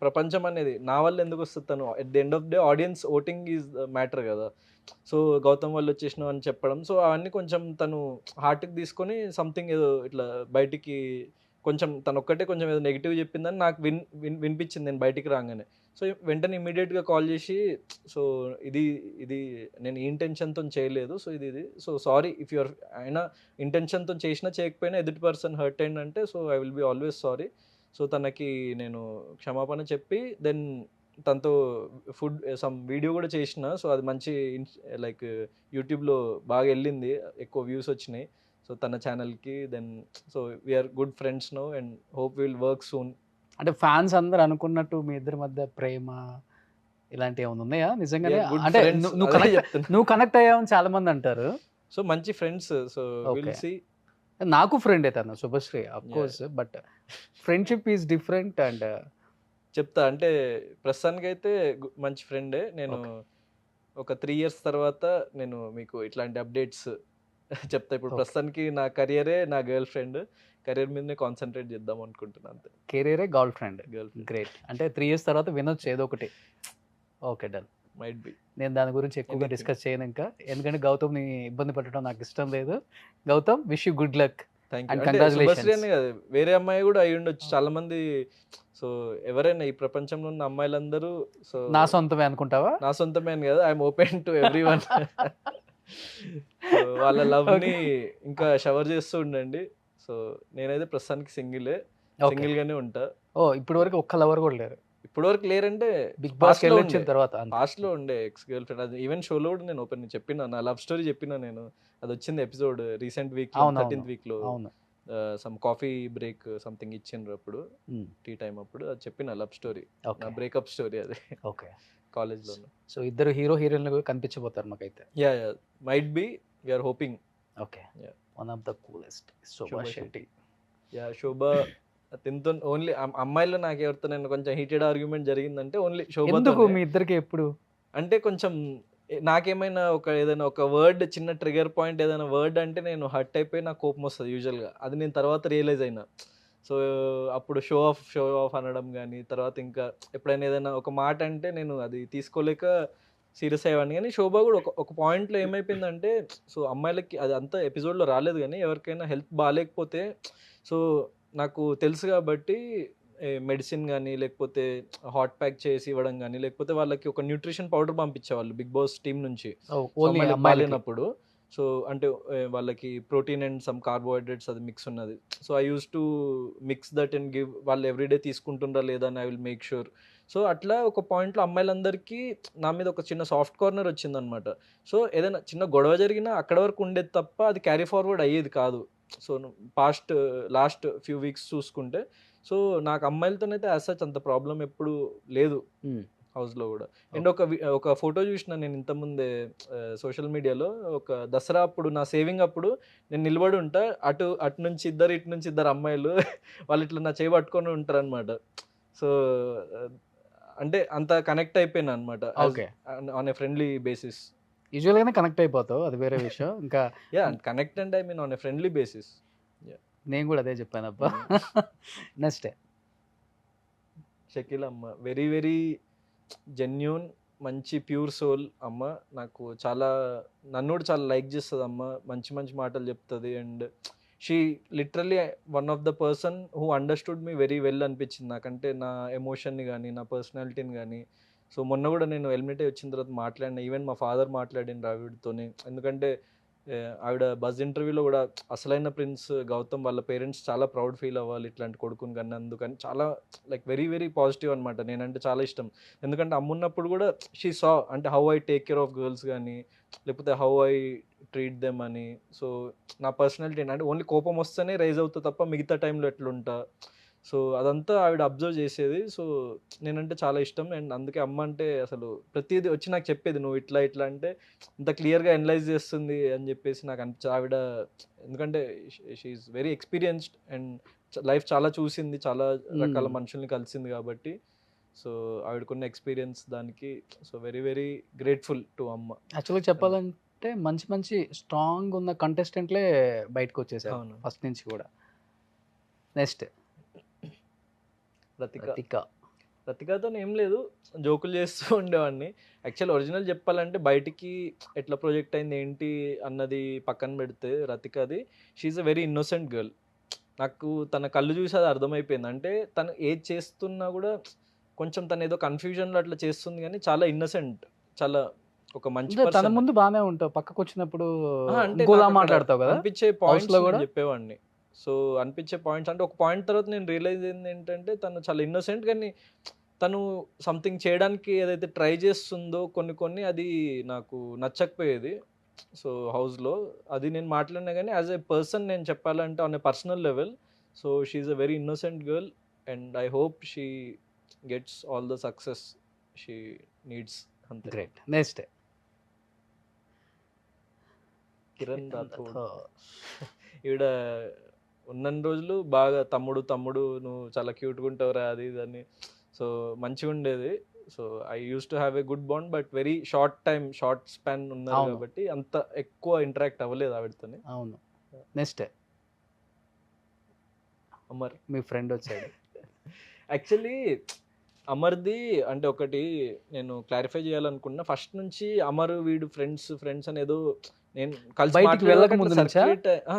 ప్రపంచం అనేది నా వల్ల ఎందుకు వస్తుంది, తను at the end of day audience voting is matter కదా. సో గౌతమ్ వల్ల వచ్చేసినావు అని చెప్పడం, సో అవన్నీ కొంచెం తను హార్ట్కి తీసుకొని సంథింగ్ ఏదో ఇట్లా బయటికి కొంచెం తను ఒక్కటే కొంచెం ఏదో నెగిటివ్ చెప్పిందని నాకు వినిపించింది నేను బయటికి రాగానే. సో వెంటనే ఇమీడియట్గా కాల్ చేసి, సో ఇది నేను ఈ ఇంటెన్షన్తో చేయలేదు, సో ఇది సో సారీ ఇఫ్ యూఆర్, అయినా ఇంటెన్షన్తో చేసినా చేయకపోయినా ఎదుటి పర్సన్ హర్ట్ అయిందంటే so I will be always sorry. So తనకి నేను క్షమాపణ చెప్పి దెన్ తనతో సమ్ వీడియో కూడా చేసిన. సో అది మంచి లైక్ యూట్యూబ్లో బాగా వెళ్ళింది, ఎక్కువ వ్యూస్ వచ్చినాయి. సో తన ఛానల్కి then so we're good friends now and hope will work soon. అంటే ఫ్యాన్స్ అందరు అనుకున్నట్టు మీ ఇద్దరి మధ్య ప్రేమ ఇలాంటివి ఏమైనా ఉన్నాయా నిజంగానే? Yeah, good అంటే friends. నువ్వు అదే కనెక్ట్ చెప్తున్నా. నువ్వు కనెక్ట్ అయ్యావని చాలా మంది అంటారు. సో మంచి friends. So will Okay. See. నాకు ఫ్రెండ్ తను Subhashree of course, but friendship is different. And చెప్తా అంటే ప్రస్తుతానికైతే మంచి ఫ్రెండే. నేను ఒక 3 years తర్వాత నేను మీకు ఇట్లాంటి అప్డేట్స్ చెప్తా. ఇప్పుడు Okay. ప్రస్తుతానికి నా కెరియరే నా గర్ల్ ఫ్రెండ్, కెరియర్ మీదనే కాన్సన్ట్రేట్ చేద్దాం అనుకుంటున్నాను అంతే. కెరీరే girlfriend. Girlfriend great. అంటే 3 years తర్వాత వినొచ్చు ఏదో ఒకటి. Okay done. Might be. నేను దాని గురించి ఎక్కువగా Anything. డిస్కస్ చేయను ఇంకా, ఎందుకంటే గౌతమ్ని ఇబ్బంది పెట్టడం నాకు ఇష్టం లేదు. Gautam, wish you good luck. Thank And you. అంటే congratulations. శుభశ్రీ అనే కాదు, వేరే అమ్మాయి కూడా అయి ఉండొచ్చు. చాలా మంది, సో ఎవరైనా ఈ ప్రపంచంలో ఉన్న అమ్మాయిలందరూ సో నా సొంతమే అనుకుంటావా? నా సొంతమే అని కదా, I'm open to every one. వాళ్ళ లవ్ ని ఇంకా షవర్ చేస్తూ ఉండండి. సో నేనైతే ప్రస్తుతానికి సింగిల్ గానే ఉంటా. ఓ ఇప్పటి వరకు ఒక్క లవర్ కూడా లేరు? ఇప్పటి వరకు లేరంటే బిగ్ బాస్ లో వచ్చిన తర్వాత అంతే. పాస్ట్ లో ఉండే ఎక్స్ గర్ల్ ఫ్రెండ్. అది ఈవెన్ షోలో కూడా నేను ఓపెన్ చెప్పిన, నా లవ్ స్టోరీ చెప్పిన నేను. అది వచ్చింది ఎపిసోడ్ రీసెంట్ వీక్ లో, అవును, 13th వీక్ లో. అవును. సమ్ కాఫీ బ్రేక్ సంథింగ్ ఇచ్చిండ్రు అప్పుడు టీ టైం అప్పుడు అది చెప్పిన లవ్ స్టోరీ, నా ఓకే బ్రేకప్ స్టోరీ అది ఓకే. కాలేజ్లో. సో ఇద్దరు హీరో హీరోయిన్లు కనిపించబోతారు మాకైతే. Yeah yeah might be, we're hoping. Okay. Yeah. One of the coolest Shobha Shobha Shetty. Yeah Shobha తింతో ఓన్లీ అమ్మాయిలో నాకు ఎవరితో నేను కొంచెం హీటెడ్ ఆర్గ్యుమెంట్ జరిగిందంటే ఓన్లీ ఎందుకు శోభతో. మీ ఇద్దరికి ఎప్పుడు? అంటే కొంచెం నాకేమైనా ఏదైనా ఒక వర్డ్ చిన్న ట్రిగర్ పాయింట్ ఏదైనా వర్డ్ అంటే నేను హర్ట్ అయిపోయి నాకు కోపం వస్తుంది యూజువల్గా. అది నేను తర్వాత రియలైజ్ అయినా. సో అప్పుడు షో ఆఫ్ అనడం కానీ, తర్వాత ఇంకా ఎప్పుడైనా ఏదైనా ఒక మాట అంటే నేను అది తీసుకోలేక సీరియస్ అయ్యేవాడిని. కానీ శోభ కూడా ఒక పాయింట్లో ఏమైపోయిందంటే, సో అమ్మాయిలకి అది అంతా ఎపిసోడ్లో రాలేదు కానీ ఎవరికైనా హెల్త్ బాగాలేకపోతే సో నాకు తెలుసు కాబట్టి మెడిసిన్ కానీ లేకపోతే హాట్ ప్యాక్ చేసి ఇవ్వడం కానీ, లేకపోతే వాళ్ళకి ఒక న్యూట్రిషన్ పౌడర్ పంపించేవాళ్ళు బిగ్ బాస్ టీమ్ నుంచి ఓన్లీ అమ్మాయిలకి. బాగాలేనప్పుడు. సో అంటే వాళ్ళకి ప్రోటీన్ అండ్ సమ్ కార్బోహైడ్రేట్స్ అది మిక్స్ ఉన్నది. So I use to mix that and give. వాళ్ళు ఎవ్రీడే తీసుకుంటుండ్రా లేదా అని I will make sure. So అట్లా ఒక పాయింట్లో అమ్మాయిలందరికీ నా మీద ఒక చిన్న సాఫ్ట్ కార్నర్ వచ్చిందనమాట. సో ఏదైనా చిన్న గొడవ జరిగినా అక్కడ వరకు ఉండేది తప్ప అది క్యారీ ఫార్వర్డ్ అయ్యేది కాదు. సో లాస్ట్ ఫ్యూ వీక్స్ చూసుకుంటే సో నాకు అమ్మాయిలతోనైతే యాజ్ సచ్ అంత ప్రాబ్లం ఎప్పుడు లేదు హౌస్లో కూడా. అండ్ ఒక ఫోటో చూసిన నేను ఇంతకుముందే సోషల్ మీడియాలో, ఒక దసరా అప్పుడు నా సేవింగ్ అప్పుడు నేను నిలబడి ఉంటా, అటు నుంచి ఇద్దరు ఇటు నుంచి ఇద్దరు అమ్మాయిలు వాళ్ళు ఇట్లా నా చేయి పట్టుకొని ఉంటారు అనమాట. సో అంటే అంత కనెక్ట్ అయిపోయినా అనమాట okay. On a friendly basis. యూజువల్గానే కనెక్ట్ అయిపోతావు, అది వేరే విషయం. ఇంకా yeah connect and I mean on a friendly basis. నేను కూడా అదే చెప్పాను అబ్బా. నెక్స్ట్ షకీల్ అమ్మ వెరీ వెరీ జెన్యూన్, మంచి ప్యూర్ సోల్ అమ్మ. నాకు చాలా, నన్ను కూడా చాలా లైక్ చేస్తుంది అమ్మ, మంచి మంచి మాటలు చెప్తుంది. And she literally one of the person who understood me very well అనిపించింది నాకంటే, నా ఎమోషన్ని కానీ నా పర్సనాలిటీని కానీ. సో మొన్న కూడా నేను ఎలిమినేట్ వచ్చిన తర్వాత మాట్లాడిన, ఈవెన్ మా ఫాదర్ మాట్లాడిన ఆవిడతోనే. ఎందుకంటే ఆవిడ బజ్ ఇంటర్వ్యూలో కూడా అసలైన ప్రిన్స్ గౌతమ్ వాళ్ళ పేరెంట్స్ చాలా ప్రౌడ్ ఫీల్ అవ్వాలి ఇట్లాంటి కొడుకుని కన్నా, అందుకని చాలా లైక్ వెరీ వెరీ పాజిటివ్ అనమాట. నేనంటే చాలా ఇష్టం. ఎందుకంటే అమ్మున్నప్పుడు కూడా షీ సా అంటే how I take care of girls కానీ, లేకపోతే హౌ ఐ ట్రీట్ దెమ్ అని. సో నా పర్సనాలిటీ అంటే ఓన్లీ కోపం వస్తేనే రైజ్ అవుతా తప్ప మిగతా టైంలో ఎట్లుంటా. సో అదంతా ఆవిడ అబ్జర్వ్ చేసేది. సో నేనంటే చాలా ఇష్టం. అండ్ అందుకే అమ్మ అంటే అసలు ప్రతిదీ వచ్చి నాకు చెప్పేది, నువ్వు ఇట్లా ఇట్లా అంటే ఇంత క్లియర్గా అనలైజ్ చేస్తుంది అని చెప్పేసి నాకు అనిపించి ఆవిడ. ఎందుకంటే she's very experienced and life చాలా చూసింది, చాలా రకాల మనుషుల్ని కలిసింది కాబట్టి. సో ఆవిడకున్న ఎక్స్పీరియన్స్ దానికి so very very grateful to అమ్మ. యాక్చువల్గా చెప్పాలంటే మంచి మంచి స్ట్రాంగ్ ఉన్న కంటెస్టెంట్లే బయటకు వచ్చేసారు అవును. ఫస్ట్ నుంచి కూడా. నెక్స్ట్ రతికాతో ఏం లేదు, జోకులు చేస్తూ ఉండేవాడిని. యాక్చువల్ ఒరిజినల్ చెప్పాలంటే బయటికి ఎట్లా ప్రొజెక్ట్ అయింది ఏంటి అన్నది పక్కన పెడితే, రతికాది she's a very innocent girl. నాకు తన కళ్ళు చూసి అది అర్థమైపోయింది. అంటే తను ఏది చేస్తున్నా కూడా కొంచెం తను ఏదో కన్ఫ్యూజన్లో అట్లా చేస్తుంది కానీ చాలా ఇన్నోసెంట్, చాలా ఒక మంచి తన person. ముందు బాగానే ఉంటావు, పక్కకు వచ్చినప్పుడు అంటే ఇంకోలా నాకు అక్కడ మాట్లాడతావు కదా అనిపించే House పాయింట్స్ లో కూడా? చెప్పేవాడిని. సో అనిపించే పాయింట్స్ అంటే ఒక పాయింట్ తర్వాత నేను రియలైజ్ అయింది ఏంటంటే తను చాలా ఇన్నోసెంట్, కానీ తను సంథింగ్ చేయడానికి ఏదైతే ట్రై చేస్తుందో కొన్ని అది నాకు నచ్చకపోయేది. సో హౌస్లో అది నేను మాట్లాడినా కానీ యాజ్ ఏ పర్సన్ నేను చెప్పాలంటే on a personal level. So she's a very innocent girl and I hope she gets all the success she needs. అంతే. గ్రేట్. నెక్స్ట్ కిరణ్ రాథోడ్. ఈవిడ ఉన్న రోజులు బాగా తమ్ముడు నువ్వు చాలా క్యూట్గా ఉంటావురా అది ఇది అని. సో మంచిగా ఉండేది. So I use to have a good bond, but very short span ఉన్నారు అవును. కాబట్టి అంత ఎక్కువ ఇంటరాక్ట్ అవ్వలేదు ఆవిడతోనే. అవును. నెక్స్ట్ అమర్ మీ ఫ్రెండ్ వచ్చాడు. యాక్చువల్లీ అమర్ది అంటే ఒకటి నేను క్లారిఫై చేయాలనుకున్నా. ఫస్ట్ నుంచి అమర్ వీడు ఫ్రెండ్స్ అనేది నేను కలిసి బయటికి మాట్లాడాక వెళ్ళక అట్లా ముందు నుంచా?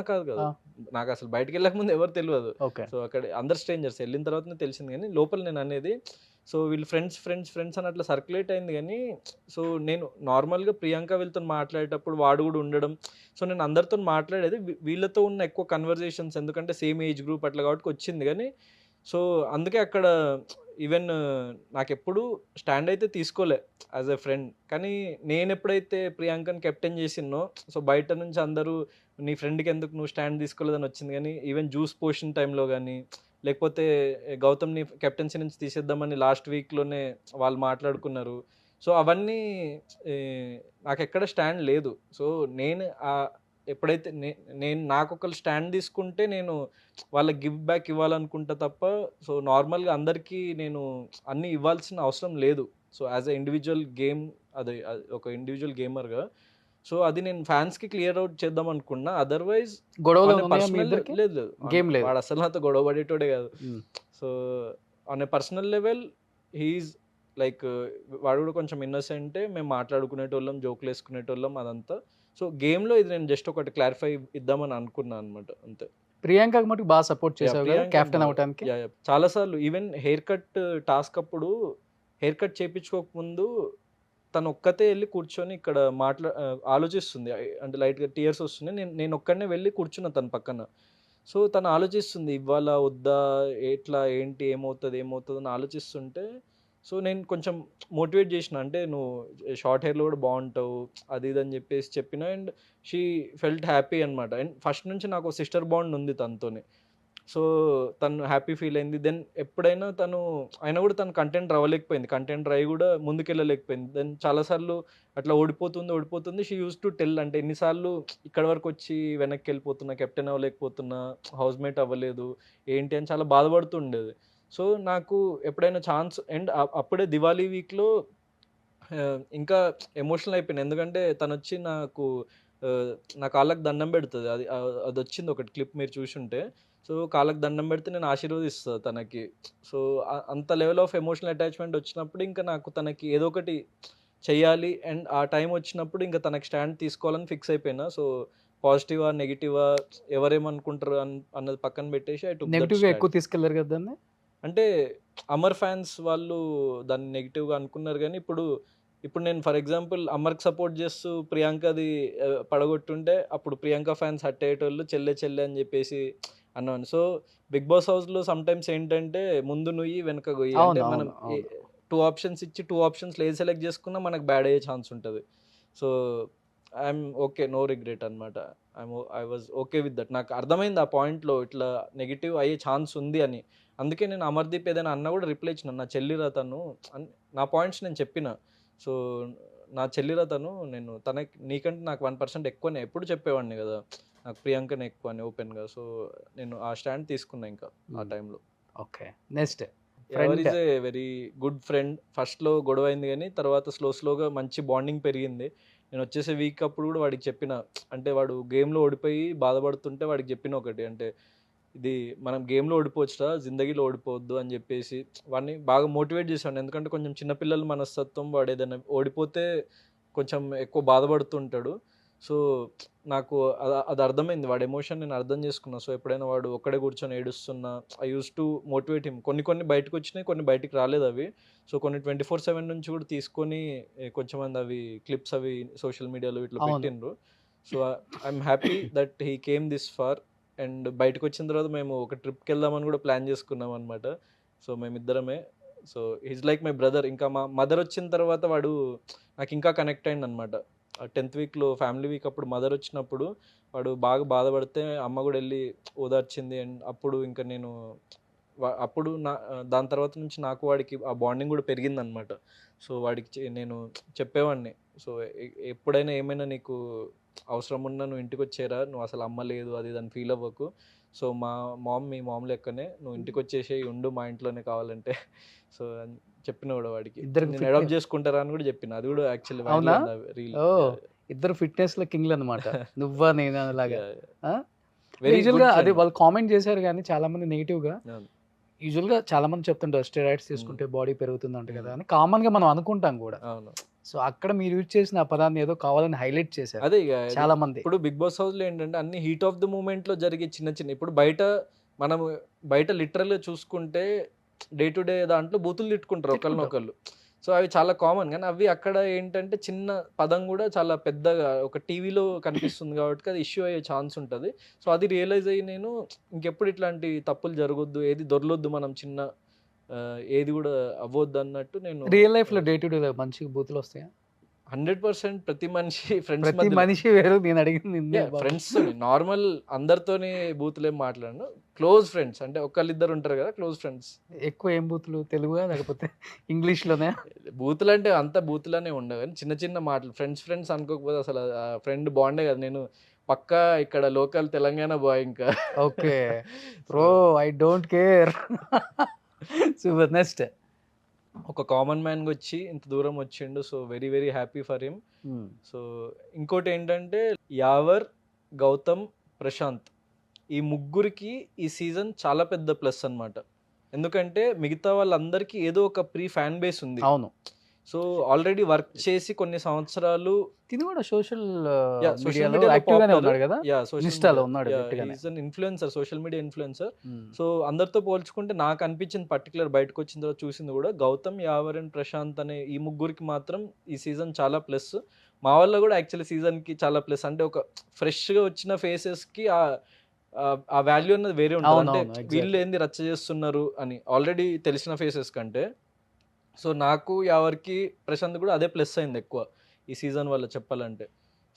కాదు ఆ. నాకు అసలు బయటికి వెళ్ళక ముందు ఎవరు తెలియదు. ఓకే. సో అక్కడ అందరు స్ట్రేంజర్స్, వెళ్ళిన తర్వాతనే తెలిసింది. కానీ లోపల నేను అనేది సో వీళ్ళు ఫ్రెండ్స్ అని అట్లా సర్క్యులేట్ అయింది. కానీ సో నేను నార్మల్గా ప్రియాంక వీళ్ళతో మాట్లాడేటప్పుడు వాడు కూడా ఉండడం, సో నేను అందరితో మాట్లాడేది వీళ్ళతో ఉన్న ఎక్కువ కన్వర్జేషన్స్, ఎందుకంటే సేమ్ ఏజ్ గ్రూప్ అట్లా కాబట్టి వచ్చింది. కానీ సో అందుకే అక్కడ ఈవెన్ నాకు ఎప్పుడు స్టాండ్ అయితే తీసుకోలే యాజ్ ఎ ఫ్రెండ్. కానీ నేను ఎప్పుడైతే ప్రియాంకని కెప్టెన్ చేసినో సో బయట నుంచి అందరూ నీ ఫ్రెండ్కి ఎందుకు నువ్వు స్టాండ్ తీసుకోలేదని వచ్చింది. కానీ ఈవెన్ జ్యూస్ పోషన్ టైంలో కానీ లేకపోతే గౌతమ్ని కెప్టెన్సీ నుంచి తీసేద్దామని లాస్ట్ వీక్లోనే వాళ్ళు మాట్లాడుకున్నారు. సో అవన్నీ నాకెక్కడ స్టాండ్ లేదు. సో నేను ఎప్పుడైతే నేను నాకొకరు స్టాండ్ తీసుకుంటే నేను వాళ్ళకి గివ్ బ్యాక్ ఇవ్వాలనుకుంటా తప్ప, సో నార్మల్గా అందరికీ నేను అన్నీ ఇవ్వాల్సిన అవసరం లేదు. So as a individual game, అది ఒక ఇండివిజువల్ గేమర్గా, సో అది నేను ఫ్యాన్స్కి క్లియర్ అవుట్ చేద్దాం అనుకున్నా. అదర్వైజ్ గొడవలు ఉన్నాయా మీ పర్సనల్ ఇద్దరికి? లేదు లేదు, గేమ్ లేదు. వాడు అసలు నాతో గొడవ పడేటోడే కాదు. Um. So on a personal level he's like, వాడు కూడా కొంచెం ఇన్నోసెంటే, మేము మాట్లాడుకునేటోళ్ళం, జోకులు వేసుకునేటోళ్ళం అదంతా. సో గేమ్లో ఇది నేను జస్ట్ ఒకటి క్లారిఫై ఇద్దామని అనుకున్నాను అనమాట, అంతే. ప్రియాంకకి మటుకు బాగా సపోర్ట్ చేసావు కదా ప్రియాంక కెప్టెన్ అవటానికి. చాలాసార్లు ఈవెన్ హెయిర్ కట్ టాస్క్ అప్పుడు హెయిర్ కట్ చేయించుకోకముందు తను ఒక్కతే వెళ్ళి కూర్చొని ఇక్కడ ఆలోచిస్తుంది. అంటే లైట్గా టీయర్స్ వస్తున్నాయి, నేను ఒక్కడనే వెళ్ళి కూర్చున్నా తన పక్కన. సో తను ఆలోచిస్తుంది, ఇవ్వాలా వద్దా, ఎట్లా ఏంటి ఏమవుతుంది అని ఆలోచిస్తుంటే, సో నేను కొంచెం మోటివేట్ చేసిన, అంటే నువ్వు షార్ట్ హెయిర్లో కూడా బాగుంటావు అది ఇది అని చెప్పేసి చెప్పిన. అండ్ షీ ఫెల్ట్ హ్యాపీ అనమాట. అండ్ ఫస్ట్ నుంచి నాకు సిస్టర్ బాండ్ ఉంది తనతోని. సో తను హ్యాపీ ఫీల్ అయింది. దెన్ ఎప్పుడైనా అయినా కూడా తను కంటెంట్ రావలేకపోయింది, కంటెంట్ రాయి కూడా ముందుకెళ్ళలేకపోయింది. దెన్ చాలాసార్లు అట్లా ఓడిపోతుంది. షీ యూస్ టు టెల్, అంటే ఎన్నిసార్లు ఇక్కడ వరకు వచ్చి వెనక్కి వెళ్ళిపోతున్నా, కెప్టెన్ అవ్వలేకపోతున్నా, హౌస్ మేట్ అవ్వలేదు ఏంటి అని చాలా బాధపడుతుండేది. సో నాకు ఎప్పుడైనా ఛాన్స్, అండ్ అప్పుడే దివాళీ వీక్లో ఇంకా ఎమోషనల్ అయిపోయాను. ఎందుకంటే తను వచ్చి నా కాళ్ళకి దండం పెడుతుంది. అది వచ్చింది ఒకటి క్లిప్ మీరు చూసుంటే. సో కాళ్ళకి దండం పెడితే నేను ఆశీర్వదిస్తాను తనకి. సో అంత లెవెల్ ఆఫ్ ఎమోషనల్ అటాచ్మెంట్ వచ్చినప్పుడు ఇంకా నాకు తనకి ఏదో ఒకటి చెయ్యాలి, అండ్ ఆ టైం వచ్చినప్పుడు ఇంకా తనకి స్టాండ్ తీసుకోవాలని ఫిక్స్ అయిపోయినా. సో పాజిటివా నెగిటివా ఎవరేమనుకుంటారు అన్నది పక్కన పెట్టేసి నెగిటివ్గా ఎక్కువ తీసుకెళ్లారు కదా దాన్ని. అంటే అమర్ ఫ్యాన్స్ వాళ్ళు దాన్ని నెగిటివ్గా అనుకున్నారు. కానీ ఇప్పుడు నేను ఫర్ ఎగ్జాంపుల్ అమర్కి సపోర్ట్ చేస్తూ ప్రియాంకది పడగొట్టుంటే అప్పుడు ప్రియాంక ఫ్యాన్స్ హట్ అయ్యేటోళ్ళు, చెల్లె అని చెప్పేసి అన్నాను. సో బిగ్ బాస్ హౌస్లో సమ్ టైమ్స్ ఏంటంటే ముందు నుయ్యి వెనక గొయ్యి, అంటే మనం 2 ఆప్షన్స్ ఇచ్చి 2 ఆప్షన్స్లో ఏది సెలెక్ట్ చేసుకున్నా మనకు బ్యాడ్ అయ్యే ఛాన్స్ ఉంటుంది. So I'm okay, no regret అనమాట. I was okay with that. నాకు అర్థమైంది ఆ పాయింట్లో ఇట్లా నెగిటివ్ అయ్యే ఛాన్స్ ఉంది అని. అందుకే నేను అమర్దీప్ ఏదైనా అన్నా కూడా రిప్లై ఇచ్చిన, నా చెల్లిరా తను, నా పాయింట్స్ నేను చెప్పిన. సో నా చెల్లిరా తను, నేను నీకంటే నాకు 1% ఎక్కువనే ఎప్పుడు చెప్పేవాడిని కదా, నాకు ప్రియాంకనే ఎక్కువ అని ఓపెన్గా. సో నేను ఆ స్టాండ్ తీసుకున్నా ఇంకా ఆ టైంలో. Okay, next ever is a very good friend. ఫస్ట్లో గొడవ అయింది కానీ తర్వాత స్లోగా మంచి బాండింగ్ పెరిగింది. నేను వచ్చేసే వీక్ అప్పుడు కూడా వాడికి చెప్పిన, అంటే వాడు గేమ్లో ఓడిపోయి బాధపడుతుంటే వాడికి చెప్పిన ఒకటి, అంటే ఇది మనం గేమ్లో ఓడిపోవచ్చురా, జిందగీలో ఓడిపోవద్దు అని చెప్పేసి వాడిని బాగా మోటివేట్ చేశాను. ఎందుకంటే కొంచెం చిన్నపిల్లల మనస్తత్వం, వాడు ఏదైనా ఓడిపోతే కొంచెం ఎక్కువ బాధపడుతుంటాడు. సో నాకు అది అర్థమైంది, వాడి ఎమోషన్ నేను అర్థం చేసుకున్నా. సో ఎప్పుడైనా వాడు ఒక్కడే కూర్చొని ఏడుస్తున్నా, I use to motivate him. కొన్ని బయటకు వచ్చినాయి, కొన్ని బయటికి రాలేదు అవి. సో కొన్ని 24/7 నుంచి కూడా తీసుకొని కొంచెం మంది అవి క్లిప్స్ అవి సోషల్ మీడియాలో ఇట్లా పెట్టిండ్రు. So I'm happy that he came this far. And బయటకు వచ్చిన తర్వాత మేము ఒక ట్రిప్కి వెళ్దామని కూడా ప్లాన్ చేసుకున్నాం అనమాట. సో మేమిద్దరమే. So he's like my brother. ఇంకా మా మదర్ వచ్చిన తర్వాత వాడు నాకు ఇంకా కనెక్ట్ అయింది అనమాట. 10th వీక్లో ఫ్యామిలీ వీక్ అప్పుడు మదర్ వచ్చినప్పుడు వాడు బాగా బాధపడితే అమ్మ కూడా వెళ్ళి ఓదార్చింది. అండ్ అప్పుడు ఇంకా నేను అప్పుడు దాని తర్వాత నుంచి నాకు వాడికి ఆ బాండింగ్ కూడా పెరిగిందనమాట. సో వాడికి నేను చెప్పేవాడిని, సో ఎప్పుడైనా ఏమైనా నీకు అవసరం ఉన్నా నువ్వు ఇంటికి వచ్చేరా, నువ్వు అసలు అమ్మ లేదు అది దాన్ని ఫీల్ అవ్వకు. సో మీ మామ్ లెక్కనే నువ్వు ఇంటికి వచ్చేసి ఉండు మా ఇంట్లోనే కావాలంటే. సో చెప్పిన కూడా వాడికి నేను అడాప్ట్ చేసుకుంటారా అని కూడా చెప్పిన. అది కూడా యాక్చువల్లీ ఇద్దరు ఫిట్నెస్ లో కింగ్లు అనమాట, నువ్వా నేను అలాగా. అదే వాళ్ళు కామెంట్ చేశారు కానీ చాలా మంది నెగిటివ్ గా. యూజువల్గా చాలా మంది చెప్తుంటారు స్టెరాయిడ్స్ తీసుకుంటే బాడీ పెరుగుతుంది అంట కదా అని, కామన్ గా మనం అనుకుంటాం కూడా. సో అక్కడ మీరు యూజ్ చేసిన ఆ పదాన్ని ఏదో కావాలని హైలైట్ చేశారు అదే చాలా మంది. ఇప్పుడు బిగ్ బాస్ హౌస్ లో ఏంటంటే అన్ని హీట్ ఆఫ్ ద మూమెంట్ లో జరిగే చిన్న ఇప్పుడు బయట లిటరల్ గా చూసుకుంటే డే టు డే దాంట్లో బూతులు తిట్టుకుంటారు ఒకళ్ళనొకళ్ళు. సో అవి చాలా కామన్. కానీ అవి అక్కడ ఏంటంటే చిన్న పదం కూడా చాలా పెద్దగా ఒక టీవీలో కనిపిస్తుంది కాబట్టి అది ఇష్యూ అయ్యే ఛాన్స్ ఉంటుంది. సో అది రియలైజ్ అయ్యి నేను ఇంకెప్పుడు ఇట్లాంటి తప్పులు జరగొద్దు, ఏది దొరలొద్దు, మనం ఏది కూడా అవ్వద్దు అన్నట్టు నేను. రియల్ లైఫ్ లో డే టు డే మంచిగా బూతులు వస్తాయా? 100% ప్రతి మనిషి ఫ్రెండ్స్ ప్రతి మధ్యలో మనిషి వేరు, నేను అడిగింది నిన్నే బాబు. ఫ్రెండ్స్ నార్మల్ అందరితోని బూతులేం మాట్లాడను. క్లోజ్ ఫ్రెండ్స్ అంటే ఒకళ్ళిద్దరు ఉంటారు కదా క్లోజ్ ఫ్రెండ్స్. ఎక్కువ ఏం బూతులు, తెలుగుగా లేకపోతే ఇంగ్లీష్లోనే? బూతులు అంటే అంత బూతులనే ఉండవు కానీ చిన్న చిన్న మాటలు ఫ్రెండ్స్ అనుకోకపోతే అసలు ఆ ఫ్రెండ్ బాండే కదా. నేను పక్కా ఇక్కడ లోకల్ తెలంగాణ బాయ్ ఇంకా. Okay bro, I don't care. Super. Next. ఒక కామన్ మ్యాన్గా వచ్చి ఇంత దూరం వచ్చిండు. So very very happy for him. So ఇంకోటి ఏంటంటే యావర్, గౌతమ్, ప్రశాంత్ ఈ ముగ్గురికి ఈ సీజన్ చాలా పెద్ద ప్లస్ అన్నమాట. ఎందుకంటే మిగతా వాళ్ళందరికీ ఏదో ఒక ప్రీ ఫ్యాన్ బేస్ ఉంది. అవును. సో ఆల్రెడీ వర్క్ చేసి కొన్ని సంవత్సరాలు తిని కూడా సోషల్ సోషల్ మీడియాలో మీడియాలో యాక్టివ్గానే ఉన్నాడు కదా, సోషల్ ఇన్స్టాలో ఉన్నాడు గట్టిగానే. Influencer, social media influencer. So అందరితో పోల్చుకుంటే నాకు అనిపించింది పర్టికులర్ బయటకు వచ్చిన తర్వాత చూసింది కూడా గౌతమ్, యావర్ అండ్ ప్రశాంత్ అనే ఈ ముగ్గురికి మాత్రం ఈ సీజన్ చాలా ప్లస్. మా వల్ల కూడా యాక్చువల్లీ సీజన్కి చాలా ప్లస్. అంటే ఒక ఫ్రెష్గా వచ్చిన ఫేసెస్కి ఆ వాల్యూ అన్నది వేరే ఉంటుంది. అంటే వీళ్ళు ఏంది రచ్చ చేస్తున్నారు అని ఆల్రెడీ తెలిసిన ఫేసెస్ కంటే. సో నాకు యావర్కి ప్రశాంత్ కూడా అదే ప్లస్ అయింది ఎక్కువ ఈ సీజన్ వల్ల చెప్పాలంటే.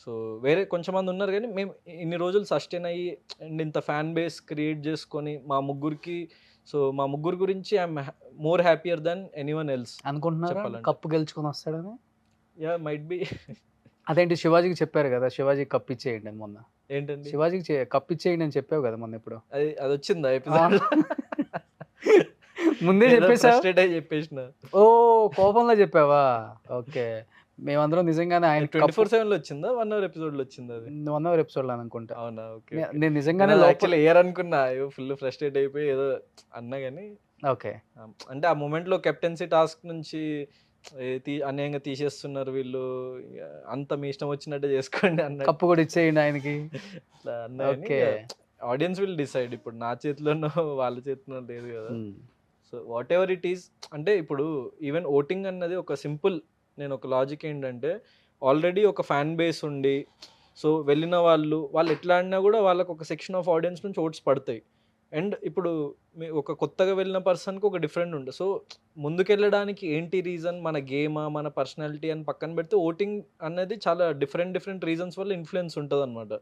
సో వేరే కొంచెం మంది ఉన్నారు కానీ మేము ఇన్ని రోజులు సస్టైన్ అయ్యి అండ్ ఇంత ఫ్యాన్ బేస్ క్రియేట్ చేసుకొని మా ముగ్గురికి, సో మా ముగ్గురు గురించి I'm more happier than anyone else అనుకుంటున్నారా కప్పు గెలుచుకొని వస్తాడని? Yeah might be. అదేంటి శివాజీకి చెప్పారు కదా, శివాజీకి కప్ ఇచ్చేయండి అని మొన్న. ఏంటండి శివాజీకి కప్ ఇచ్చేయండి అని చెప్పావు కదా మొన్న. ఇప్పుడు అది వచ్చిందా ఎపిసోడ్? ముందే చెప్పేసిన. ఓ కోపంలో చెప్పావా? ఓకే. మేమందరం నిజంగానే ఆయన 24/7 వచ్చిందా 1 hour ఎపిసోడ్ లో వచ్చిందా? అది 1 hour ఎపిసోడ్ లో అనుకుంటా. అవునా? ఓకే. నేను నిజంగానే యాక్చువల్లీ ఎయిర్ అనుకున్నా, ఫుల్ ఫ్రస్ట్రేట్ అయిపోయి ఏదో అన్నా కానీ. ఓకే. అంటే ఆ మూమెంట్ లో కెప్టెన్సీ టాస్క్ నుంచి అన్యాయంగా తీసేస్తున్నారు వీళ్ళు, అంత మీ ఇష్టం వచ్చినట్టే చేసుకోండి అన్న. కప్పు కూడా ఇచ్చేయండి ఆయనకి అన్నా. Audience will decide. ఇప్పుడు నా చేతిలోనో వాళ్ళ చేతిలో లేదు కదా. So what ever it is. అంటే ఇప్పుడు ఈవెన్ ఓటింగ్ అన్నది ఒక సింపుల్, నేను ఒక లాజిక్ ఏంటంటే ఆల్రెడీ ఒక ఫ్యాన్ బేస్ ఉండి సో వెళ్ళిన వాళ్ళు ఎట్లా ఆడినా కూడా వాళ్ళకు ఒక సెక్షన్ ఆఫ్ ఆడియన్స్ నుంచి ఓట్స్ పడతాయి. అండ్ ఇప్పుడు ఒక కొత్తగా వెళ్ళిన పర్సన్కి ఒక డిఫరెంట్ ఉంటుంది. సో ముందుకెళ్ళడానికి ఏంటి రీజన్, మన గేమా మన పర్సనాలిటీ అని పక్కన పెడితే ఓటింగ్ అనేది చాలా డిఫరెంట్ రీజన్స్ వల్ల ఇన్ఫ్లుయెన్స్ ఉంటుంది అనమాట.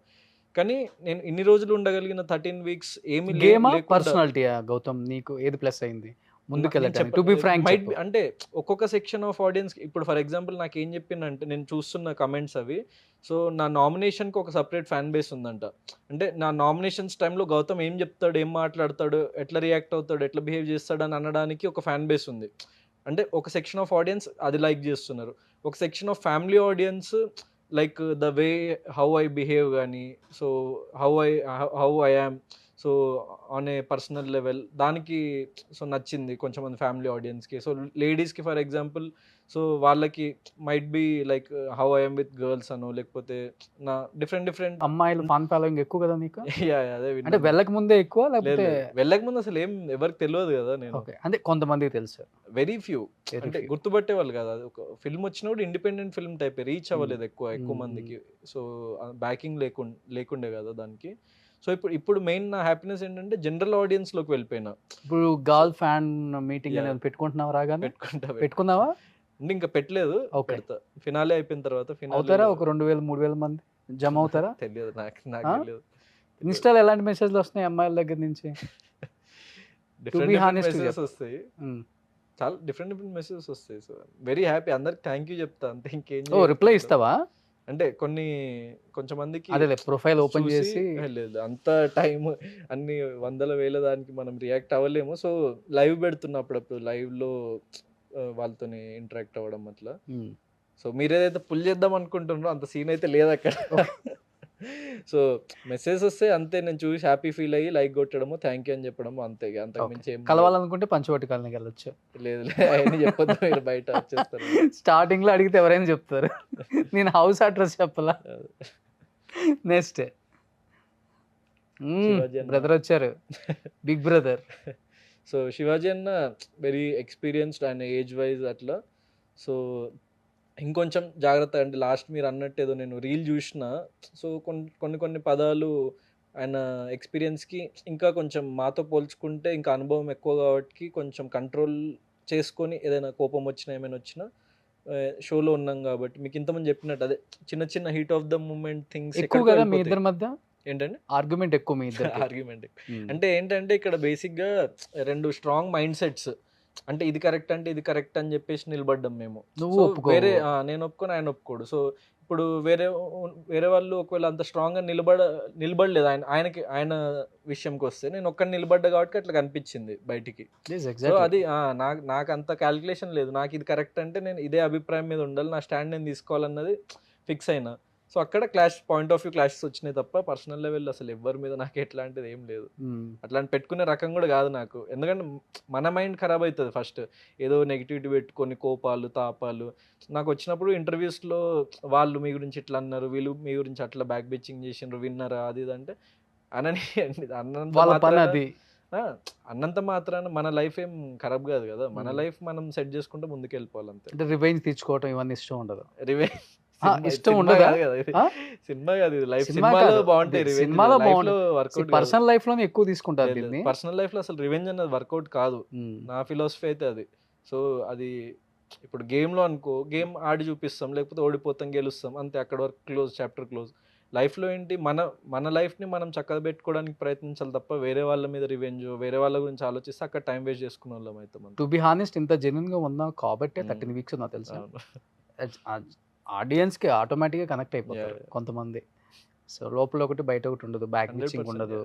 కానీ నేను ఇన్ని రోజులు ఉండగలిగిన 13 weeks ఏమి గేమా పర్సనాలిటీయా గౌతమ్ నీకు ఏది ప్లస్ అయింది ముందుకెళ్ళడానికి? టు బి ఫ్రాంక్ అంటే ఒక్కొక్క సెక్షన్ ఆఫ్ ఆడియన్స్ ఇప్పుడు ఫర్ ఎగ్జాంపుల్ నాకు ఏం చెప్పిందంటే నేను చూస్తున్న కమెంట్స్ అవి. సో నా నామినేషన్కి ఒక సపరేట్ ఫ్యాన్ బేస్ ఉందంట. అంటే నా నామినేషన్స్ టైంలో గౌతమ్ ఏం చెప్తాడు, ఏం మాట్లాడతాడు, ఎట్లా రియాక్ట్ అవుతాడు, ఎట్లా బిహేవ్ చేస్తాడు అని అనడానికి ఒక ఫ్యాన్ బేస్ ఉంది. అంటే ఒక సెక్షన్ ఆఫ్ ఆడియన్స్ అది లైక్ చేస్తున్నారు. ఒక section of family audience like the way how I behave కానీ, so how I am, so on a personal level దానికి సో నచ్చింది కొంచెం మంది ఫ్యామిలీ ఆడియన్స్కి. సో లేడీస్కి ఫర్ ఎగ్జాంపుల్ సో వాళ్ళకి might be like how I'm with girls అనో, లేకపోతే నా డిఫరెంట్ అమ్మాయిలు ఫాన్ ఫాలోయింగ్ ఎక్కువ కదా నీకు? అదే అంటే వెళ్ళక ముందే ఎక్కువ లేకపోతే వెళ్ళక ముందు అసలు ఏం ఎవరికి తెలియదు కదా. నేను అంటే కొంతమందికి తెలుసు, వెరీ ఫ్యూ, అంటే గుర్తుపట్టే వాళ్ళు కదా. అది ఒక ఫిల్మ్ వచ్చినప్పుడు ఇండిపెండెంట్ ఫిల్మ్ టైప్ రీచ్ అవ్వలేదు ఎక్కువ మందికి. సో బ్యాకింగ్ లేకుండే కదా దానికి. సో ఇప్పుడు మెయిన్ నా హ్యాపీనెస్ ఏంటంటే జనరల్ ఆడియన్స్ లోకి వెళ్ళిపోయినా. ఇప్పుడు గర్ల్ ఫ్యాన్ మీటింగ్ అనేది పెట్టుకుంటున్నావా? రాగానే పెట్టుకున్నావా? అంటే ఇంకా పెట్టలేదు, పెడతా ఫినాలే అయిపోయిన తర్వాత. అవుతారా ఒక 2000-3000 మంది జమ అవుతారా? తెలియదు నాకు తెలియదు. ఇన్స్టాలో ఎలాంటి మెసేజ్లు వస్తున్నాయి అమ్మాయిల దగ్గర నుంచి? డిఫరెంట్ మెసేజెస్ వస్తాయి, చాలా డిఫరెంట్ మెసేజెస్ వస్తాయి. సో వెరీ హ్యాపీ, అందరికి థ్యాంక్ యూ చెప్తా అంతే, ఇంకేం. రిప్లై ఇస్తావా? అంటే కొంచెం మందికి అదే ప్రొఫైల్ ఓపెన్ చేసి లేదు, అంత టైం అన్ని 100,000 దానికి మనం రియాక్ట్ అవ్వలేము. సో లైవ్ పెడుతున్నా అప్పుడప్పుడు, లైవ్ లో వాళ్ళతో ఇంటరాక్ట్ అవ్వడం అట్లా. సో మీరు ఏదైతే పుల్ చేద్దాం అనుకుంటున్నారో అంత సీన్ అయితే లేదు అక్కడ. సో మెసేజ్ వస్తే అంతే, నేను చూసి హ్యాపీ ఫీల్ అయ్యి లైక్ కొట్టడము, థ్యాంక్ యూ అని చెప్పడము, అంతే. అంతకు మించి ఏం కలవాలనుకుంటే పంచవటి కాలనీకి వెళ్ళొచ్చు. లేదు అవన్నీ చెప్పొద్దు, మీరు బయట వచ్చేస్తారు. స్టార్టింగ్ లో అడిగితే ఎవరైనా చెప్తారు, నేను హౌస్ అడ్రస్ చెప్పలా. నెక్స్ట్ బ్రదర్ వచ్చారు, బిగ్ బ్రదర్. సో శివాజీ అన్న very experienced and age wise అట్లా. సో ఇంకొంచెం జాగ్రత్త, అంటే లాస్ట్ మీరు అన్నట్టు ఏదో నేను రీల్ చూసిన. సో కొన్ని పదాలు ఆయన ఎక్స్పీరియన్స్కి ఇంకా కొంచెం మాతో పోల్చుకుంటే ఇంకా అనుభవం ఎక్కువ కాబట్టి కొంచెం కంట్రోల్ చేసుకొని ఏదైనా కోపం వచ్చినా ఏమైనా వచ్చినా షోలో ఉన్నాం కాబట్టి మీకు ఇంతమంది చెప్పినట్టు అదే చిన్న చిన్న heat of the moment things ఎక్కువ కదా మీ ఇద్దరి మధ్య ఏంటంటే ఆర్గ్యుమెంట్ ఎక్కువ మీ ఇద్దరు ఆర్గ్యుమెంట్ అంటే ఏంటంటే ఇక్కడ బేసిక్గా 2 స్ట్రాంగ్ మైండ్ సెట్స్, అంటే ఇది కరెక్ట్ అంటే ఇది కరెక్ట్ అని చెప్పేసి నిలబడ్డాం మేము. నువ్వు సో ఒప్పుకోవు. వేరే నేను ఒప్పుకొని ఆయన ఒప్పుకోడు. సో ఇప్పుడు వేరే వాళ్ళు ఒకవేళ అంత స్ట్రాంగ్గా నిలబడలేదు ఆయన విషయంకి వస్తే, నేను ఒక్కడిని నిలబడ్డా కాబట్టి అట్లా కనిపించింది బయటికి. సో అది నాకు అంత క్యాలిక్యులేషన్ లేదు. నాకు ఇది కరెక్ట్ అంటే నేను ఇదే అభిప్రాయం మీద ఉండాలి, నా స్టాండ్ నేను తీసుకోవాలన్నది ఫిక్స్ అయినా. సో అక్కడ పాయింట్ ఆఫ్ వ్యూ క్లాషెస్ వచ్చినాయి తప్ప పర్సనల్ లెవెల్ అసలు ఎవరి మీద నాకు ఎట్లాంటిది ఏం లేదు. అట్లాంటి పెట్టుకునే రకం కూడా కాదు నాకు. ఎందుకంటే మన మైండ్ ఖరాబ్ అవుతుంది ఫస్ట్, ఏదో నెగిటివిటీ పెట్టుకొని కోపాలు తాపాలు. నాకు వచ్చినప్పుడు ఇంటర్వ్యూస్లో వాళ్ళు మీ గురించి ఇట్లా అన్నారు, వీళ్ళు మీ గురించి అట్లా బ్యాక్ బిచ్చింగ్ చేసిండ్రు, విన్నారా అది ఇది అంటే అనని అన్నంత మాత్రాన మన లైఫ్ ఏం ఖరాబ్ కాదు కదా. మన లైఫ్ మనం సెట్ చేసుకుంటే ముందుకు వెళ్ళిపోవాలి అంతే. అంటే రివెంజ్ తీర్చుకోవటం ఇవన్నీ ఇష్టం ఉండదు. రివెంజ్ ఇష్టం ఉండదు కదా, సినిమా కాదు ఇది. లైఫ్ సినిమాలో బాగుంటాయి, సినిమాలో వర్కౌట్. పర్సనల్ లైఫ్ లోనే ఎక్కువ తీసుకుంటారు దీన్ని. పర్సనల్ లైఫ్ లో అసలు రివెంజ్ అన్నది వర్కౌట్ కాదు, నా ఫిలాసఫీ అయితే అది. సో అది ఇప్పుడు గేమ్ లో అనుకో, గేమ్ ఆడి చూపిస్తాం, లేకపోతే ఓడిపోతాం గెలుస్తాం అంతే, అక్కడ వరకు క్లోజ్, చాప్టర్ క్లోజ్. లైఫ్ లో ఏంటి, మన లైఫ్ ని మనం చక్కగా పెట్టుకోవడానికి ప్రయత్నించాలి తప్ప వేరే వాళ్ళ మీద రివెంజ్, వేరే వాళ్ళ గురించి ఆలోచిస్తే అక్కడ టైం వేస్ట్ చేసుకునే వాళ్ళం అయితే. టు బి హానెస్ట్ ఇంత జెన్యున్ గా ఉన్నావు కాబట్టి 13 వీక్స్ నాకు తెలుసు. ఆడియన్స్ కి ఆటోమేటిక్ గా కనెక్ట్ అయిపోతారు కొంతమంది. సో లోపల ఒకటి బయట ఒకటి ఉండదు, బ్యాక్ బిచ్చింగ్ ఉండదు,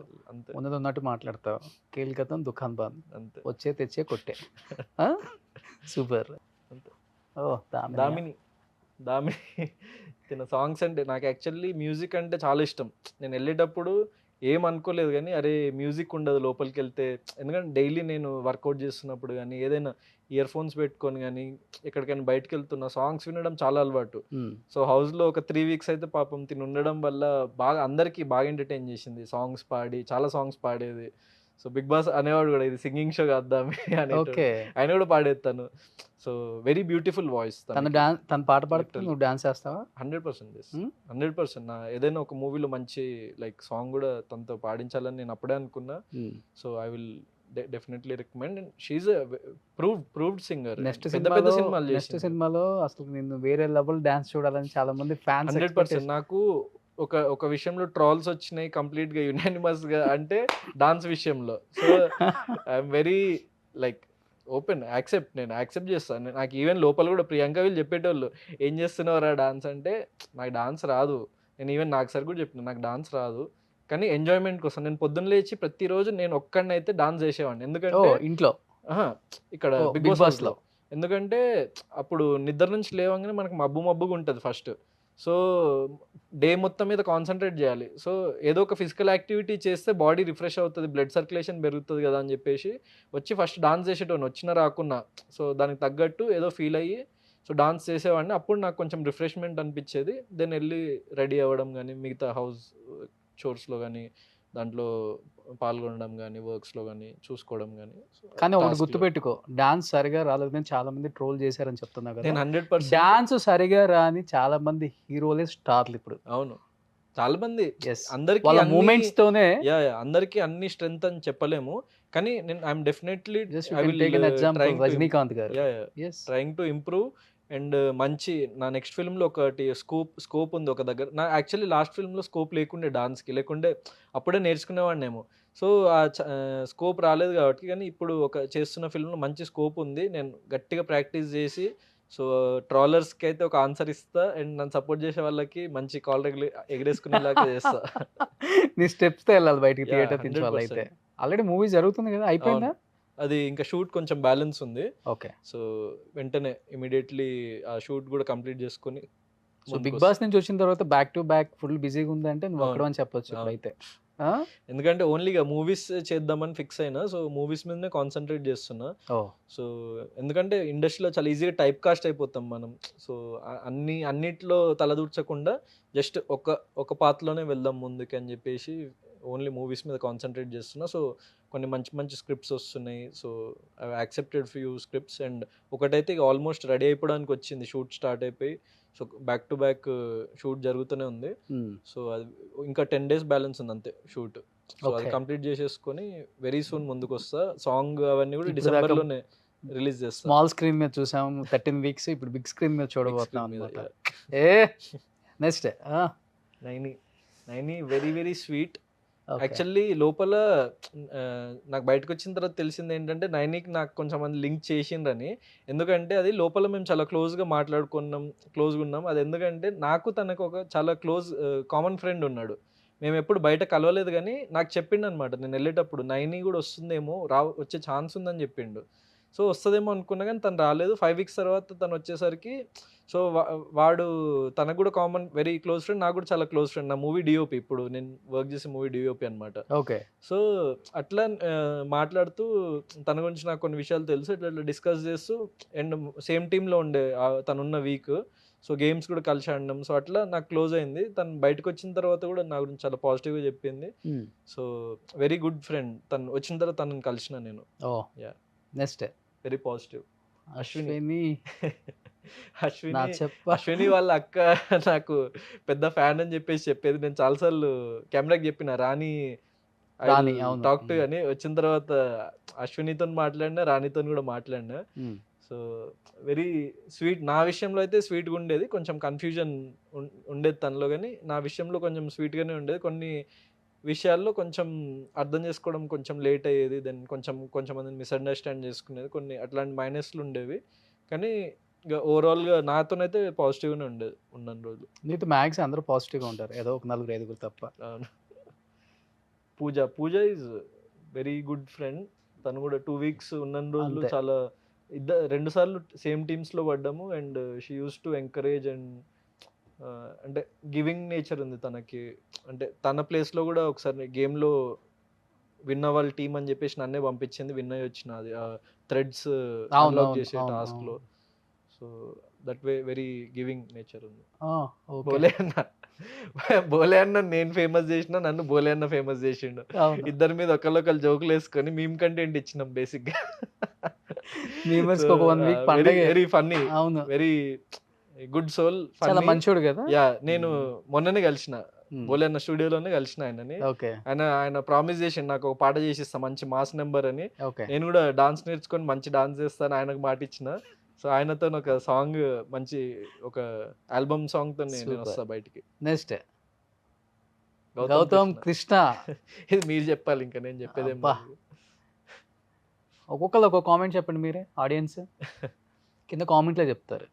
ఉన్నది ఉన్నట్టు మాట్లాడతావు. కేల్కతం దుకాన్ బంద్, వచ్చే తెచ్చే కొట్టే. సూపర్. ఓ దామిని తిన సాంగ్స్ అంటే నాకు యాక్చువల్లీ మ్యూజిక్ అంటే చాలా ఇష్టం. నేను వెళ్ళేటప్పుడు ఏం అనుకోలేదు కానీ అరే మ్యూజిక్ ఉండదు లోపలికి వెళ్తే, ఎందుకంటే డైలీ నేను వర్కౌట్ చేస్తున్నప్పుడు కానీ ఏదైనా ఇయర్ ఫోన్స్ పెట్టుకొని కానీ ఎక్కడికైనా బయటకు వెళ్తున్నా సాంగ్స్ వినడం చాలా అలవాటు. సో హౌస్లో ఒక 3 వీక్స్ అయితే పాపం తిని ఉండడం వల్ల బాగా అందరికీ బాగా ఎంటర్టైన్ చేసింది, సాంగ్స్ పాడి, చాలా సాంగ్స్ పాడేది. సో బిగ్ బాస్ అనేవాడు కూడా ఇది సింగింగ్ షో కాద్దామే అని, ఆయన కూడా పాడేస్తాను. So very beautiful voice. తన పాట పాడితే నువ్వు డాన్స్ చేస్తావా? 100%. నా ఏదైనా ఒక మూవీలో మంచి లైక్ సాంగ్ కూడా తనతో పాడించాలని నేను అప్పుడే అనుకున్నా. So I will definitely recommend. She's proved singer. Next సినిమాలో అసలు నిన్ను వేరే లెవెల్ డాన్స్ చూడాలని చాలా మంది ఫ్యాన్స్. 100%. నాకు ఒక విషయంలో ట్రాల్స్ వచ్చినాయి కంప్లీట్ గా యునానిమస్ గా, అంటే డాన్స్ విషయంలో. So I'm very like open, నేను యాక్సెప్ట్ చేస్తాను. నాకు ఈవెన్ లోపల కూడా ప్రియాంక వీళ్ళు చెప్పేటోళ్ళు ఏం చేస్తున్నారా డాన్స్ అంటే, నాకు డాన్స్ రాదు. నేను ఈవెన్ నాకు సార్ కూడా చెప్పిన నాకు డాన్స్ రాదు, కానీ ఎంజాయ్మెంట్ కోసం నేను పొద్దున్న లేచి ప్రతిరోజు నేను ఒక్కడినైతే డాన్స్ చేసేవాడిని. ఎందుకంటే ఇంట్లో ఇక్కడ బిగ్ బాస్ లో, ఎందుకంటే అప్పుడు నిద్ర నుంచి లేవగానే మనకు మబ్బుగా ఉంటుంది ఫస్ట్. సో డే మొత్తం మీద కాన్సన్ట్రేట్ చేయాలి. సో ఏదో ఒక ఫిజికల్ యాక్టివిటీ చేస్తే బాడీ రిఫ్రెష్ అవుతుంది, బ్లడ్ సర్క్యులేషన్ పెరుగుతుంది కదా అని చెప్పేసి వచ్చి ఫస్ట్ డాన్స్ చేసేటోని, వచ్చినా రాకున్నా. సో దానికి తగ్గట్టు ఏదో ఫీల్ అయ్యి సో డాన్స్ చేసేవాడిని. అప్పుడు నాకు కొంచెం రిఫ్రెష్మెంట్ అనిపించేది. దెన్ వెళ్ళి రెడీ అవ్వడం కానీ, మిగతా హౌస్ చోర్స్లో కానీ దాంట్లో పాల్గొనడం కానీ, వర్క్స్లో కానీ చూసుకోవడం కానీ. కానీ ఒకటి గుర్తుపెట్టుకో, డాన్స్ సరిగా రాలేదని చాలా మంది ట్రోల్ చేశారని చెప్తున్నా కదా. నేను 100% డాన్స్ సరిగా రాని చాలా మంది హీరోలే స్టార్లు ఇప్పుడు. అవును, చాలా మంది. అందరికి మూమెంట్స్ తోనే అందరికి అన్ని స్ట్రెంగ్త్ అని చెప్పలేము, కానీ నేను ఐఎమ్ డెఫినెట్లీ రజనీకాంత్ గారు ట్రైయింగ్ టు ఇంప్రూవ్. అండ్ మంచి నా నెక్స్ట్ ఫిల్మ్లో ఒకటి స్కోప్ ఉంది ఒక దగ్గర. నా యాక్చువల్లీ లాస్ట్ ఫిల్మ్లో స్కోప్ లేకుండే, డాన్స్కి లేకుండే, అప్పుడే నేర్చుకునేవాడినేమో. సో ఆ స్కోప్ రాలేదు కాబట్టి, కానీ ఇప్పుడు ఒక చేస్తున్న ఫిల్మ్లో మంచి స్కోప్ ఉంది. నేను గట్టిగా ప్రాక్టీస్ చేసి సో ట్రాలర్స్కి అయితే ఒక ఆన్సర్ ఇస్తా, అండ్ నన్ను సపోర్ట్ చేసే వాళ్ళకి మంచి కాల్ ఎగరేసుకునేలాగా చేస్తా. నీ స్టెప్స్తో వెళ్ళాలి బయటికి, థియేటర్ నుంచి వాళ్ళు. అయితే ఆల్రెడీ మూవీ జరుగుతుంది కదా, అయిపోయిందా? అది ఇంకా షూట్ కొంచెం బ్యాలెన్స్ ఉంది. ఓకే. సో వెంటనే ఇమీడియట్లీ ఆ షూట్ కూడా కంప్లీట్ చేసుకొని. సో బిగ్ బాస్ నుంచి వచ్చిన తర్వాత బ్యాక్ టు బ్యాక్ ఫుల్ బిజీగా ఉందంటే నువ్వు అక్కడ అని చెప్పొచ్చు అయితే. ఎందుకంటే ఓన్లీగా మూవీస్ చేద్దామని ఫిక్స్ అయినా, సో మూవీస్ మీదనే కాన్సన్ట్రేట్ చేస్తున్నా. సో ఎందుకంటే ఇండస్ట్రీలో చాలా ఈజీగా టైప్ కాస్ట్ అయిపోతాం మనం. సో అన్నిట్లో తలదూర్చకుండా జస్ట్ ఒక పాత్రలోనే వెళ్దాం ముందుకు అని చెప్పేసి ఓన్లీ మూవీస్ మీద కాన్సన్ట్రేట్ చేస్తున్నా. సో కొన్ని మంచి స్క్రిప్ట్స్ వస్తున్నాయి. So I accepted few scripts, and ఒకటైతే ఆల్మోస్ట్ రెడీ అయిపోవడానికి వచ్చింది, షూట్ స్టార్ట్ అయిపోయి. So back to back shoot జరుగుతూనే ఉంది. సో అది ఇంకా 10 days బ్యాలెన్స్ ఉంది అంతే షూట్. సో అది కంప్లీట్ చేసేసుకొని వెరీ సూన్ ముందుకు వస్తా. సాంగ్ అవన్నీ కూడా డిసెంబర్లోనే రిలీజ్ చేస్తా. స్మాల్ స్క్రీన్ మీద చూసాం 13 వీక్స్, ఇప్పుడు బిగ్ స్క్రీన్ మీద చూడబోతున్నాం మీద, అనమాట. yeah. Next Naini very very sweet. Actually లోపల నాకు బయటకు వచ్చిన తర్వాత తెలిసింది ఏంటంటే నైనికి నాకు కొంచెం మంది లింక్ చేసిండ్రని. ఎందుకంటే అది లోపల మేము చాలా క్లోజ్గా క్లోజ్గా ఉన్నాం. అది ఎందుకంటే నాకు తనకు ఒక చాలా కామన్ ఫ్రెండ్ ఉన్నాడు. మేము ఎప్పుడు బయట కలవలేదు కానీ నాకు చెప్పిండు అనమాట, నేను వెళ్ళేటప్పుడు నైని కూడా వస్తుందేమో, వచ్చే ఛాన్స్ ఉందని చెప్పిండు. సో వస్తుందేమో అనుకున్నా కానీ తను రాలేదు. 5 వీక్స్ తర్వాత తను వచ్చేసరికి సో వాడు తనకు కూడా వెరీ క్లోజ్ ఫ్రెండ్, నాకు కూడా చాలా క్లోజ్ ఫ్రెండ్. నా మూవీ డిఓపి, ఇప్పుడు నేను వర్క్ చేసే మూవీ డిఓపి అనమాట. ఓకే. సో అట్లా మాట్లాడుతూ తన గురించి నాకు కొన్ని విషయాలు తెలుసు, ఇట్లా డిస్కస్ చేస్తూ అండ్ సేమ్ టీంలో ఉండే తనున్న వీక్. సో గేమ్స్ కూడా కలిసి ఆడినాం. సో అట్లా నాకు క్లోజ్ అయింది. తను బయటకు వచ్చిన తర్వాత కూడా నా గురించి చాలా పాజిటివ్గా చెప్పింది. So very good friend. తను వచ్చిన తర్వాత తనని కలిసిన నేను. Next very positive. Ashwini Ashwini వాళ్ళ అక్క నాకు పెద్ద ఫ్యాన్ అని చెప్పేది. నేను చాలాసార్లు కెమెరాకి చెప్పిన రాణి టాక్ టు అని. వచ్చిన తర్వాత అశ్వినితో మాట్లాడినా, రాణితో కూడా మాట్లాడినా. So very sweet. నా విషయంలో అయితే స్వీట్గా ఉండేది, కొంచెం కన్ఫ్యూజన్ ఉండేది తనలో, కానీ నా విషయంలో కొంచెం స్వీట్గానే ఉండేది. కొన్ని విషయాల్లో కొంచెం అర్థం చేసుకోవడం కొంచెం లేట్ అయ్యేది, దెన్ కొంచెం మందిని మిస్అండర్స్టాండ్ చేసుకునేది, కొన్ని అట్లాంటి మైనస్లు ఉండేవి. కానీ ఇక ఓవరాల్గా నాతోనైతే పాజిటివ్గానే ఉన్న రోజులు. నీతో మ్యాక్స్ అందరూ పాజిటివ్గా ఉంటారు, ఏదో ఒక 4-5 తప్ప. అవును. పూజ ఈజ్ వెరీ గుడ్ ఫ్రెండ్. తను కూడా 2 వీక్స్ ఉన్న రోజులు చాలా 2 సార్లు సేమ్ టీమ్స్లో పడ్డాము. And she use to encourage and అంటే గివింగ్ నేచర్ ఉంది తనకి. అంటే తన ప్లేస్లో కూడా ఒకసారి గేమ్లో విన్ అవ్వాలి టీమ్ అని చెప్పేసి నన్నే పంపించింది, విన్ అయ్యి వచ్చిన అది థ్రెడ్స్ అన్లాక్ చేసే టాస్క్లో. So that way very giving nature ఉంది. బోలే అన్న నేను ఫేమస్ చేసిన, నన్ను బోలే అన్న ఫేమస్ చేసిండు. ఇద్దరి మీద ఒకళ్ళు జోకులు వేసుకొని మేము కంటెంట్ ఇచ్చినాం బేసిక్ గా. Very funny, very good soul, మంచోడు కదా. యా, నేను మొన్ననే కలిసిన బోలే అన్న స్టూడియోలోనే కలిసిన ఆయనని. ఆయన ప్రామిస్ చేసిండు నాకు ఒక పాట చేసిస్తా మంచి మాస్ నెంబర్ అని. నేను కూడా డాన్స్ నేర్చుకొని మంచి డాన్స్ చేస్తాను ఆయనకు మాట ఇచ్చిన. సో ఆయనతో ఒక సాంగ్, మంచి ఒక ఆల్బమ్ సాంగ్ తో నేను వస్తా బయటికి. నెక్స్ట్ గౌతమ్ కృష్ణ. ఇది మీరు చెప్పాలి, ఇంకా నేను చెప్పేది. ఒక్కొక్కరు ఒక్కొక్క కామెంట్ చెప్పండి మీరే, ఆడియన్స్ కింద కామెంట్లో చెప్తారు.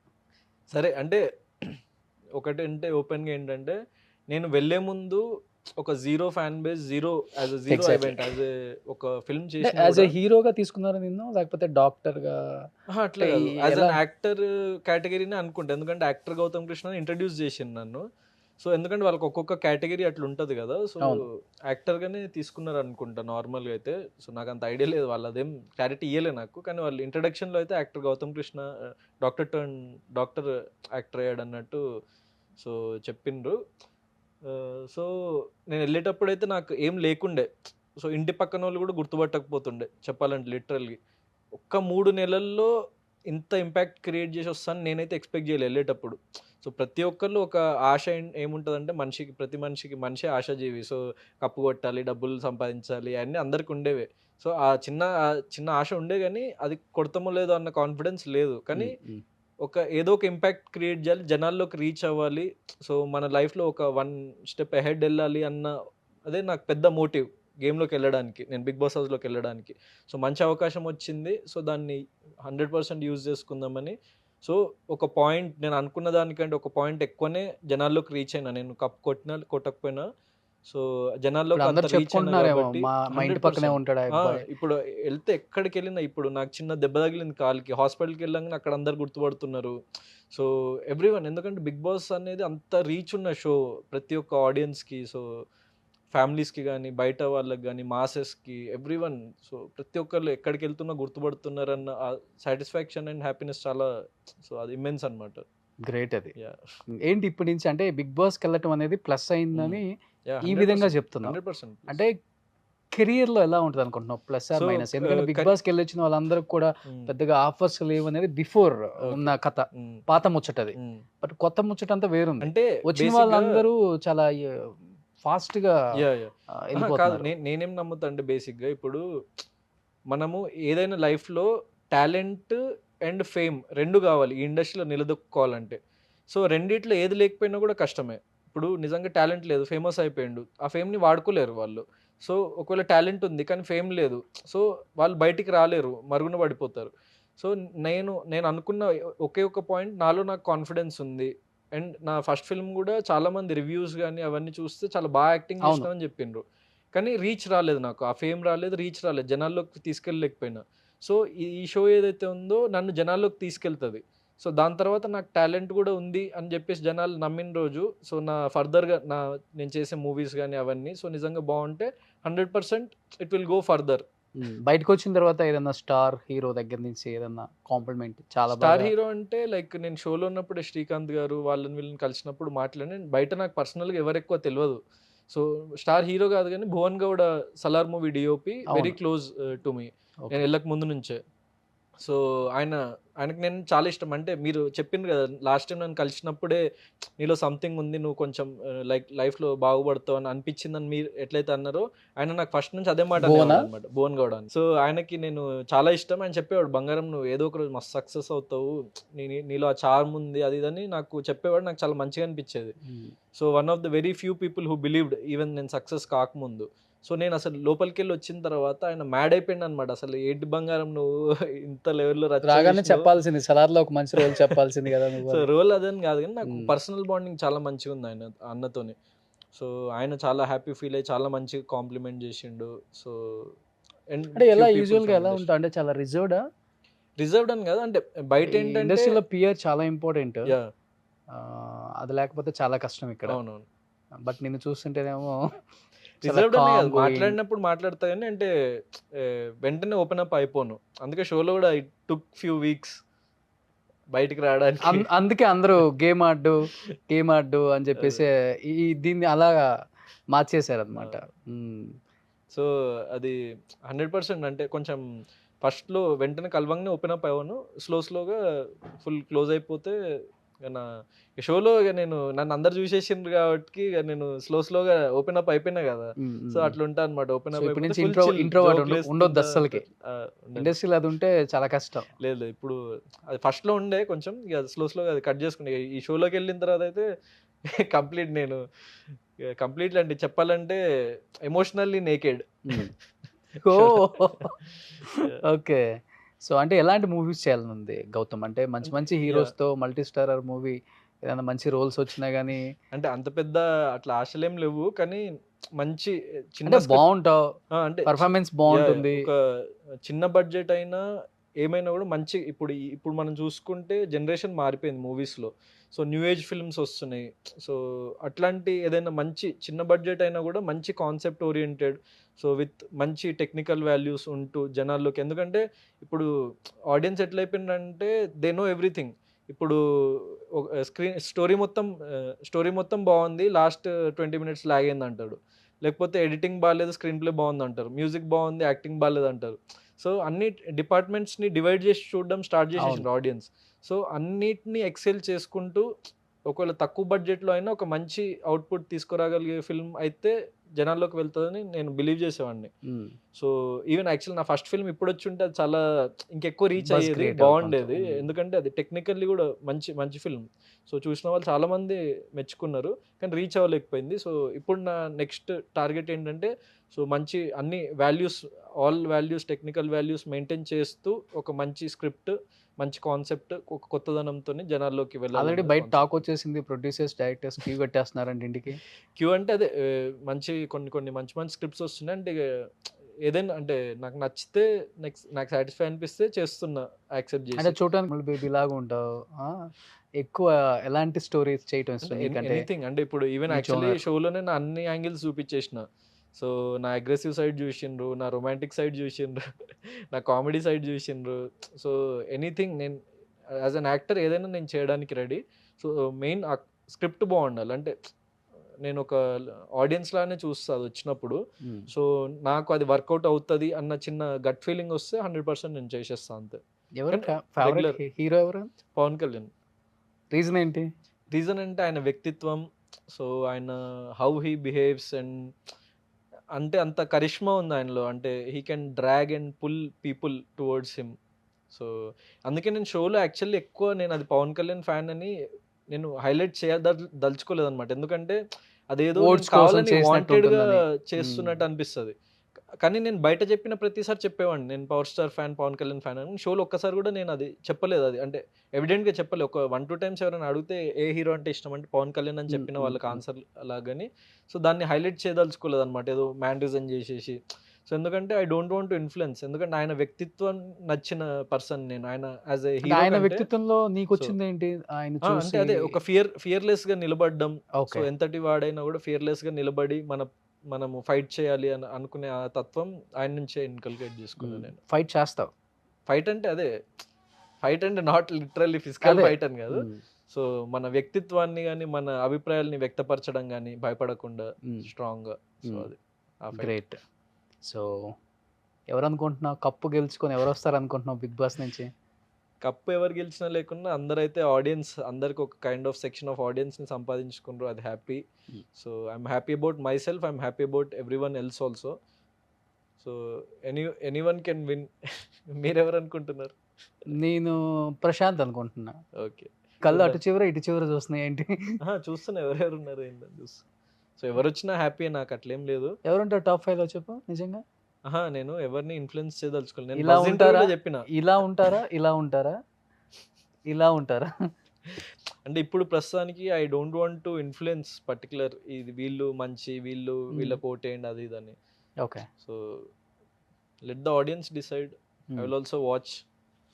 సరే, అంటే ఒకటి అంటే ఓపెన్గా ఏంటంటే, నేను వెళ్ళే ముందు ఒక zero fan base, zero event, as a ఒక ఫిల్మ్ చేసి యాజ్ ఏ హీరోగా తీసుకున్నారు నిన్ను, లేకపోతే డాక్టర్ గా? అట్లా యాజ్ అన్ యాక్టర్ కేటగిరీనే అనుకుంటా. ఎందుకంటే యాక్టర్ గౌతమ్ కృష్ణ ఇంట్రడ్యూస్ చేసింది నన్ను. సో ఎందుకంటే వాళ్ళకి ఒక్కొక్క కేటగిరీ అట్లా ఉంటుంది కదా. సో యాక్టర్గానే తీసుకున్నారు అనుకుంటా నార్మల్గా అయితే. సో నాకు అంత ఐడియా లేదు, వాళ్ళు అదేం క్లారిటీ ఇవ్వలే నాకు. కానీ వాళ్ళు ఇంట్రడక్షన్లో అయితే actor Gautam Krishna doctor actor అయ్యాడు అన్నట్టు సో చెప్పిండ్రు. సో నేను వెళ్ళేటప్పుడు అయితే నాకు ఏం లేకుండే. సో ఇంటి పక్కన వాళ్ళు కూడా గుర్తుపట్టకపోతుండే చెప్పాలంటే. లిటరల్గా ఒక్క 3 నెలల్లో ఇంత ఇంపాక్ట్ క్రియేట్ చేసి వస్తాను నేనైతే ఎక్స్పెక్ట్ చేయలేదు వెళ్ళేటప్పుడు. సో ప్రతి ఒక్కళ్ళు ఒక ఆశ ఏముంటుందంటే, ప్రతి మనిషి ఆశాజీవి. సో కప్పు కొట్టాలి, డబ్బులు సంపాదించాలి, అన్నీ అందరికి ఉండేవే. సో ఆ చిన్న ఆశ ఉండే, కానీ అది కొడతామో లేదో అన్న కాన్ఫిడెన్స్ లేదు. కానీ ఏదో ఒక ఇంపాక్ట్ క్రియేట్ చేయాలి, జనాల్లోకి రీచ్ అవ్వాలి. సో మన లైఫ్లో ఒక 1 స్టెప్ అహెడ్ వెళ్ళాలి అన్న అదే నాకు పెద్ద మోటివ్ గేమ్లోకి వెళ్ళడానికి, నేను బిగ్ బాస్ హౌస్లోకి వెళ్ళడానికి. సో మంచి అవకాశం వచ్చింది, సో దాన్ని 100% యూజ్ చేసుకుందామని. సో ఒక పాయింట్, నేను అనుకున్న దానికంటే ఒక పాయింట్ ఎక్కువనే జనాల్లోకి రీచ్ అయినా. నేను కప్ కొట్టకపోయినా సో జనాల్లో ఇప్పుడు వెళ్తే ఎక్కడికి వెళ్ళినా, ఇప్పుడు నాకు చిన్న దెబ్బ తగిలింది కాలికి, హాస్పిటల్కి వెళ్ళాక అక్కడ అందరు గుర్తుపడుతున్నారు. సో ఎవ్రీవన్, ఎందుకంటే బిగ్ బాస్ అనేది అంత రీచ్ ఉన్న షో ప్రతి ఒక్క ఆడియన్స్కి. సో ఫ్యామిలీస్కి కానీ, బయట వాళ్ళకి కానీ, మాసెస్కి, ఎవ్రీవన్. సో ప్రతి ఒక్కళ్ళు ఎక్కడికి వెళ్తున్నా గుర్తుపడుతున్నారన్న సాటిస్ఫాక్షన్ అండ్ హ్యాపీనెస్ చాలా, సో అది ఇమ్మెన్స్ అనమాట. గ్రేట్. అది ఏంటి ఇప్పటి నుంచి అంటే బిగ్ బాస్కి వెళ్ళటం అనేది ప్లస్ అయిందని ఈ విధంగా చెప్తున్నాను. 100%. అంటే కెరియర్ లో ఎలా ఉంటుంది అనుకుంటున్నావు, ప్లస్ ఆర్ మైనస్? ఎందుకంటే బిగ్ బాస్కి వెళ్ళి వచ్చిన వాళ్ళందరికి కూడా పెద్దగా ఆఫర్స్ లేవు అనేది బిఫోర్ ఉన్న కథ, పాత ముచ్చటది. బట్ కొత్త ముచ్చట అంతా వేరుంది. అంటే వచ్చిన వాళ్ళందరూ చాలా ఫాస్ట్ గా కాదు, నేనేం నమ్ముతా అంటే బేసిక్ గా ఇప్పుడు మనము ఏదైనా లైఫ్ లో టాలెంట్ అండ్ ఫేమ్ 2 కావాలి ఈ ఇండస్ట్రీలో నిలదొక్కుకోవాలంటే. సో రెండిట్లో ఏది లేకపోయినా కూడా కష్టమే. ఇప్పుడు నిజంగా టాలెంట్ లేదు, ఫేమస్ అయిపోయిండు. ఆ ఫేమ్‌ని వాడుకోలేరు వాళ్ళు. సో ఒకవేళ టాలెంట్ ఉంది కానీ ఫేమ్ లేదు. సో వాళ్ళు బయటికి రాలేరు, మరుగున పడిపోతారు. సో నేను అనుకున్న ఒకే ఒక పాయింట్, నాలో నాకు కాన్ఫిడెన్స్ ఉంది. అండ్ నా ఫస్ట్ ఫిల్మ్ కూడా చాలామంది రివ్యూస్ గాని అవన్నీ చూస్తే చాలా బాగా యాక్టింగ్ అవును. చేసినావు అని చెప్పిండ్రు. కానీ రీచ్ రాలేదు నాకు. ఆ ఫేమ్ రాలేదు, రీచ్ రాలేదు. జనాల్లోకి తీసుకెళ్ళలేకపోయినా. సో ఈ షో ఏదైతే ఉందో నన్ను జనాల్లోకి తీసుకెళ్తది. సో దాని తర్వాత నాకు టాలెంట్ కూడా ఉంది అని చెప్పేసి జనాలు నమ్మిన రోజు, సో ఫర్దర్‌గా నేను చేసే మూవీస్ గాని అవన్నీ సో నిజంగా బావుంటే 100% ఇట్ విల్ గో ఫర్దర్. బయటకొచ్చిన తర్వాత ఏదన్నా స్టార్ హీరో దగ్గర నుంచి ఏదన్నా కాంప్లిమెంట్ చాలా స్టార్ బాగా హీరో అంటే లైక్ నేను షోలో ఉన్నప్పుడే శ్రీకాంత్ గారు వాళ్ళని వీళ్ళని కలిసినప్పుడు మాట్లాడాను. బయట నాకు పర్సనల్‌గా ఎవరెక్కువ తెలవదు. సో స్టార్ హీరో కాదు గానీ Bhuvan Gowda 'Salaar' movie DOP very అవును. Close to me. ఓకే. నేను ఎళ్ళక ముందు నుంచే. సో ఆయనకి నేను చాలా ఇష్టం. అంటే మీరు చెప్పిండ్రు కదా! లాస్ట్ టైమ్ నన్ను కలిసినప్పుడే నీలో సంథింగ్ ఉంది. నువ్వు కొంచెం లైక్ లైఫ్‌లో బాగుపడతావు అని అనిపించిందని మీరు ఎట్లయితే అన్నారో, ఆయన నాకు ఫస్ట్ నుంచి అదే మాట భువనా? అనేవాడనమాట. భువన్ గౌడ అని. సో ఆయనకి నేను చాలా ఇష్టం. ఆయన చెప్పేవాడు, "బంగారం నువ్వు ఏదో ఒక రోజు మస్తు సక్సెస్ అవుతావు. నీలో ఆ చార్మ్ ఉంది." అది ఇదని నాకు చెప్పేవాడు. నాకు చాలా మంచిగా అనిపించేది. So one of the very few people who believed even నేను సక్సెస్ కాకముందు. సో నేను అసలు లోపలికెళ్ళి వచ్చిన తర్వాత ఆయన మ్యాడ్ అయిపోయిండనమాట. అసలు ఏంటి బంగారం నువ్వు ఇంత లెవెల్‌లో రచ్చ రాగానే చేసినావు. చెప్పాల్సింది. 'సలార్‌లో' ఒక మంచి రోల్ చెప్పాల్సింది కదా నువ్వు సో అని. రోల్ అదని కాదు కానీ నాకు హ్మ్. పర్సనల్ బాండింగ్ చాలా మంచిగుంది అన్నతోని. సో ఆయన చాలా హ్యాపీ ఫీల్ అయ్యి చాలా మంచిగా కాంప్లిమెంట్ చేసిండు. సో అండ్ అంటే ఎలా ఫ్యూ పీపుల్ యూజువల్‌గా ఫ్రమ్ ఎలా ఇండస్ట్రీ. ఉంటావు? అంటే చాలా రిజర్వ్‌డా? రిజర్వ్డ్ అని కాదు, అంటే బయట ఈ ఏంటంటే ఇండస్ట్రీలో పియర్ చాలా ఇంపార్టెంట్. యాహ్! అది లేకపోతే చాలా కష్టం ఇక్కడ. అవునవును. బట్ నిన్ను చూస్తుంటేనేమో చాలా రిజర్వ్డ్ అనే కాదు, కామ్ గోయింగ్. మాట్లాడినప్పుడు మాట్లాడతా గానీ అంటే వెంటనే ఓపెన్ అప్ అయిపోను. అందుకే షోలో కూడా ఇట్ టుక్ ఫ్యూ వీక్స్ బయటికి రావడానికి. అందుకే అందరూ గేమ్ ఆడ్డు అని చెప్పేసి దీన్ని అలాగా మార్చేశారనమాట. ఆ! సో అది 100% అంటే కొంచెం ఫస్ట్‌లో వెంటనే కలవంగానే ఓపెన్ అప్ అవ్వను. స్లోగా ఫుల్ క్లోజ్ అయిపోతే ఇగ షోలో నన్ను అందరూ చూసేసిండ్రు కాబట్టి ఇగ నేను స్లోగా ఓపెన్ అప్ అయిపోయినా కదా! సో అట్లా ఉంటా అన్నమాట. ఓపెన్ సో అప్ ఇప్పటి అయిపోతే నుంచి ఫుల్ చిల్ ఇంట్రోవర్ట్ జోకులేసుకుంటా ఉండొద్దు అస్సలకి. ఉండను. ఇండస్ట్రీలో అది ఉంటే చాలా కష్టం. లేదు. ఇప్పుడు అది ఫస్ట్‌లో ఉండే కొంచెం ఇగ స్లోగా అది కట్ చేసుకున్నా. ఈ షోలోకెళ్ళిన తర్వాత అయితే కంప్లీట్‌లీ అంటే చెప్పాలంటే ఎమోషనల్లీ నేకెడ్. ఓహ్! ఓకే. సో అంటే ఎలాంటి మూవీస్ చేయాలని ఉంది గౌతమ్? అంటే మంచి మంచి యాహ్! హీరోస్‌తో మల్టీ స్టారర్ మూవీ ఏదైనా మంచి రోల్స్ వచ్చినా గానీ అంటే అంత పెద్ద అట్లా ఆశలేం లేవు. కానీ మంచి చిన్న అంటే స్క్రిప్ట్. బావుంటావు. అంటే పెర్ఫార్మెన్స్ యాహ్! బావుంటుంది. ఒక చిన్న బడ్జెట్ అయినా ఏమైనా కూడా మంచి ఇప్పుడు మనం చూసుకుంటే జనరేషన్ మారిపోయింది మూవీస్‌లో. సో న్యూ ఏజ్ ఫిల్మ్స్ వస్తున్నాయి. సో అట్లాంటి ఏదైనా మంచి చిన్న బడ్జెట్ అయినా కూడా మంచి కాన్సెప్ట్ ఓరియెంటెడ్, సో విత్ మంచి టెక్నికల్ వాల్యూస్ ఉంటూ జనాల్లోకి, ఎందుకంటే ఇప్పుడు ఆడియన్స్ ఎట్లయిపోయిందంటే దే నో ఎవ్రీథింగ్. ఇప్పుడు స్టోరీ మొత్తం బావుంది. లాస్ట్ 20 మినిట్స్ లాగ్ అయిందంటాడు. లేకపోతే ఎడిటింగ్ బాలేదు, స్క్రీన్ ప్లే బావుందంటారు. మ్యూజిక్ బావుంది, యాక్టింగ్ బాలేదంటారు. సో అన్ని డిపార్ట్మెంట్స్‌ని డివైడ్ చేసి చూడడం స్టార్ట్ అవును. చేసేసిండ్రు ఆడియన్స్. సో అన్నిటిని ఎక్సెల్ చేసుకుంటూ ఒకవేళ తక్కువ బడ్జెట్‌లో అయినా ఒక మంచి అవుట్‌పుట్ తీసుకురాగలిగే ఫిల్మ్ అయితే జనాల్లోకి వెళ్తదని నేను బిలీవ్ చేసేవాడిని. హ్మ్. సో ఈవెన్ యాక్చువల్లీ నా ఫస్ట్ ఫిల్మ్ ఇప్పుడొచ్చుంటే అది చాలా ఇంకెక్కువ రీచ్ బజ్ అయ్యేది. క్రియేట్ బావుండేది. అవుతుంటుంది. ఎందుకంటే అది టెక్నికల్లీ కూడా మంచి ఫిల్మ్. సో చూసిన వాళ్ళు చాలామంది మెచ్చుకున్నారు. కానీ రీచ్ అవ్వలేకపోయింది. సో ఇప్పుడు నా నెక్స్ట్ టార్గెట్ ఏంటంటే, సో మంచి అన్ని all values, technical values maintain చేస్తూ ఒక మంచి స్క్రిప్ట్, మంచి కాన్సెప్ట్, ఒక కొత్తదనంతోని జనాల్లోకి ఆల్రెడీ వెళ్ళాలన్నది బయట కాన్సెప్ట్. టాక్ వచ్చేసింది. ప్రొడ్యూసర్స్, డైరెక్టర్స్ క్యూ కట్టేస్తున్నారంట ఇంటికి. క్యూ అంటే అదే కొన్ని మంచి స్క్రిప్ట్స్ వస్తున్నాయి. అంటే ఏదైనా అంటే నాకు నచ్చితే నాకు సాటిస్ఫై అనిపిస్తే చేస్తున్నా యాక్సెప్ట్ అంటే చేసి. చూడడానికి బేబీ లాగా ఉంటావు. ఎక్కువ ఎలాంటి స్టోరీస్ చేయటం అంటే ఇష్టం నీకంటే? ఎనీథింగ్ అంటే ఇప్పుడు ఈవెన్ ఈ యాక్చువల్లీ జోనర్. షోలోనే నా అన్ని యాంగిల్స్ చూపించేసిన. సో నా అగ్రెసివ్ సైడ్ చూసిండ్రు, నా రొమాంటిక్ సైడ్ చూసిండ్రు, నా కామెడీ సైడ్ చూసిండ్రు. సో ఎనీథింగ్ నేను యాజ్ అన్ యాక్టర్ ఏదైనా నేను చేయడానికి రెడీ. సో మెయిన్ ఆ స్క్రిప్ట్ బాగుండాలి. అంటే నేను ఒక ఆడియన్స్ లానే చూస్తా అది వచ్చినప్పుడు. హ్మ్. సో నాకు అది వర్కౌట్ అవుతది అన్న చిన్న గట్ ఫీలింగ్ వస్తే 100% నేను చేసేస్తా అంతే. ఎవరు కానీ ఫేవరెట్ రెగ్యులర్ హీరో ఎవరు? పవన్ కళ్యాణ్. రీజన్ ఏంటి? రీజన్ అంటే ఆయన వ్యక్తిత్వం. సో ఆయన హౌ హీ బిహేవ్స్ అండ్ అంటే అంత కరిష్మా ఉంది ఆయనలో. అంటే he can drag and pull people towards him. So అందుకే నేను షోలో యాక్చువల్లీ ఎక్కువ నేను అది పవన్ కళ్యాణ్ ఫ్యాన్ అని నేను హైలైట్ దలుచుకోలేదన్నమాట. ఎందుకంటే అదేదో Votes నేను కోసం కావాలని చేసినట్టు వాంటెడ్గా ఉంటుందని. చేస్తున్నట్టు అనిపిస్తుంది. కానీ నేను బయట చెప్పిన ప్రతిసారి చెప్పేవాడిని నేను power star fan, Pawan Kalyan fan అని. షోలో ఒక్కసారి కూడా నేను అది చెప్పలేదు. అది అంటే ఎవిడెంట్గా చెప్పలేదు. ఒక 1-2 టైమ్స్ ఎవరైనా అడిగితే ఏ హీరో అంటే ఇష్టం అంటే పవన్ కళ్యాణ్ అని చెప్పిన వాళ్ళకి ఆన్సర్ అలాగని. సో దాన్ని హైలైట్ చేయదలుచుకోలేదు అనమాట, ఏదో మ్యాన్రిజన్ చేసేసి. సో ఎందుకంటే I don't want to influence. ఎందుకంటే ఆయన వ్యక్తిత్వం నచ్చిన పర్సన్ నేను. ఆయన యాజ్ ఏ అంటే హీరో ఆయన వ్యక్తిత్వంలో నీకు వచ్చింది ఏంటి ఆయన అంటే చూసి? అదే ఒక ఫియర్లెస్ గా నిలబడడం. So okay. ఎంతటి వాడైనా కూడా ఫియర్లెస్ గా నిలబడి మనము ఫైట్ చేయాలి అని అనుకునే ఆ తత్వం ఆయన నుంచే ఇన్కల్కేట్ చేసుకున్నాను నేను. ఫైట్ చేస్తావు. ఫైట్ అంటే అదే, ఫైట్ అంటే నాట్ లిటరల్లీ ఫిజికల్ అదే. ఫైట్ అని కాదు. సో మన వ్యక్తిత్వాన్ని కానీ మన అభిప్రాయాల్ని వ్యక్తపరచడం కానీ భయపడకుండా స్ట్రాంగ్ గా. సో అది ఆ fight. గ్రేట్. సో ఎవరు అనుకుంటున్నావు కప్పు గెలుచుకొని ఎవరు వస్తారు అనుకుంటున్నావు బిగ్ బాస్ నుంచి? కప్పు ఎవరు గెలిచినా లేకున్నా అందరైతే ఆడియన్స్, అందరికి ఒక కైండ్ ఆఫ్ సెక్షన్ ఆఫ్ ఆడియన్స్ని సంపాదించుకున్నారు. అది happy. So I'm happy about my self, I'm happy about every one else also. So any one can win. మీరెవరు అనుకుంటున్నారు? నేను ప్రశాంత్ అనుకుంటున్నా. ఓకే, కళ్ళు అటు చివర ఇటు చివర చూస్తున్నాయి ఏంటి? చూస్తున్నా ఎవరెవరు ఉన్నారు ఏంటని చూస్తున్నా. సో ఎవరు వచ్చినా హ్యాపీ, నాకు అట్లేం లేదు. ఎవరుంటారు టాప్ 5 లో చెప్పు నిజంగా. నేను ఎవరిని ఇన్ఫ్లుయెన్స్ చేయదలుచుకోలేదు. నేను ఇలా buzz ఉంటారా? interview లో చెప్పిన ఇలా ఉంటారా ఇలా ఉంటారా ఇలా ఉంటారా? అంటే ఇప్పుడు ప్రస్తుతానికి I don't want to influence particular ఇది వీళ్ళు మంచి వీళ్ళకి ఓటేయండి అది ఇదని. Okay. So let the audience decide. I will also watch.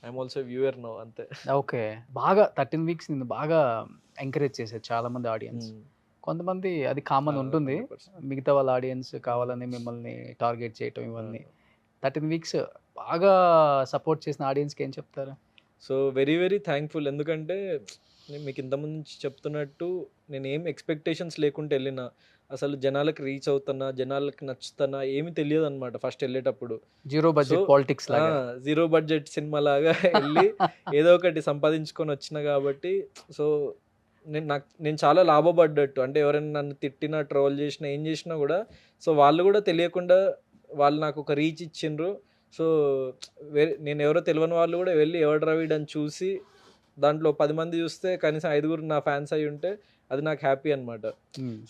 I'm also viewer now, అంతే. ఓకే. బాగా 13 వీక్స్ నిన్ను బాగా ఎంకరేజ్ చేశారు చాలా మంది ఆడియన్స్. కొంతమంది అది కామన్ ఉంటుంది, 100%. మిగతా వాళ్ళ ఆడియన్స్ కావాలని మిమ్మల్ని టార్గెట్ చేయటం ఇవన్నీ. 13 వీక్స్ బాగా సపోర్ట్ చేసిన ఆడియన్స్కి ఏం చెప్తారు? So very very thankful. ఎందుకంటే నేను మీకు ఇంతకుముందు నుంచి చెప్తున్నట్టు నేను ఏం ఎక్స్పెక్టేషన్స్ లేకుండా వెళ్ళిన, అసలు జనాలకు రీచ్ అవుతున్నా, జనాలకు నచ్చుతున్నా ఏమీ తెలియదు అనమాట ఫస్ట్ వెళ్ళేటప్పుడు. జీరో బడ్జెట్ పాలిటిక్స్ లాగా. జీరో బడ్జెట్ సినిమా లాగా వెళ్ళి ఏదో ఒకటి సంపాదించుకొని వచ్చిన కాబట్టి సో నేను చాలా లాభపడ్డట్టు. అంటే ఎవరైనా నన్ను తిట్టినా, ట్రోల్ చేసినా, ఏం చేసినా కూడా సో వాళ్ళు కూడా తెలియకుండా వాళ్ళు నాకు ఒక రీచ్ ఇచ్చిండ్రు. సో నేను ఎవరో తెలియని వాళ్ళు కూడా వెళ్ళి ఎవడు రవిడ్ అని చూసి దాంట్లో 10 మంది చూస్తే కనీసం 5 నా ఫ్యాన్స్ అయి ఉంటే అది నాకు హ్యాపీ అనమాట.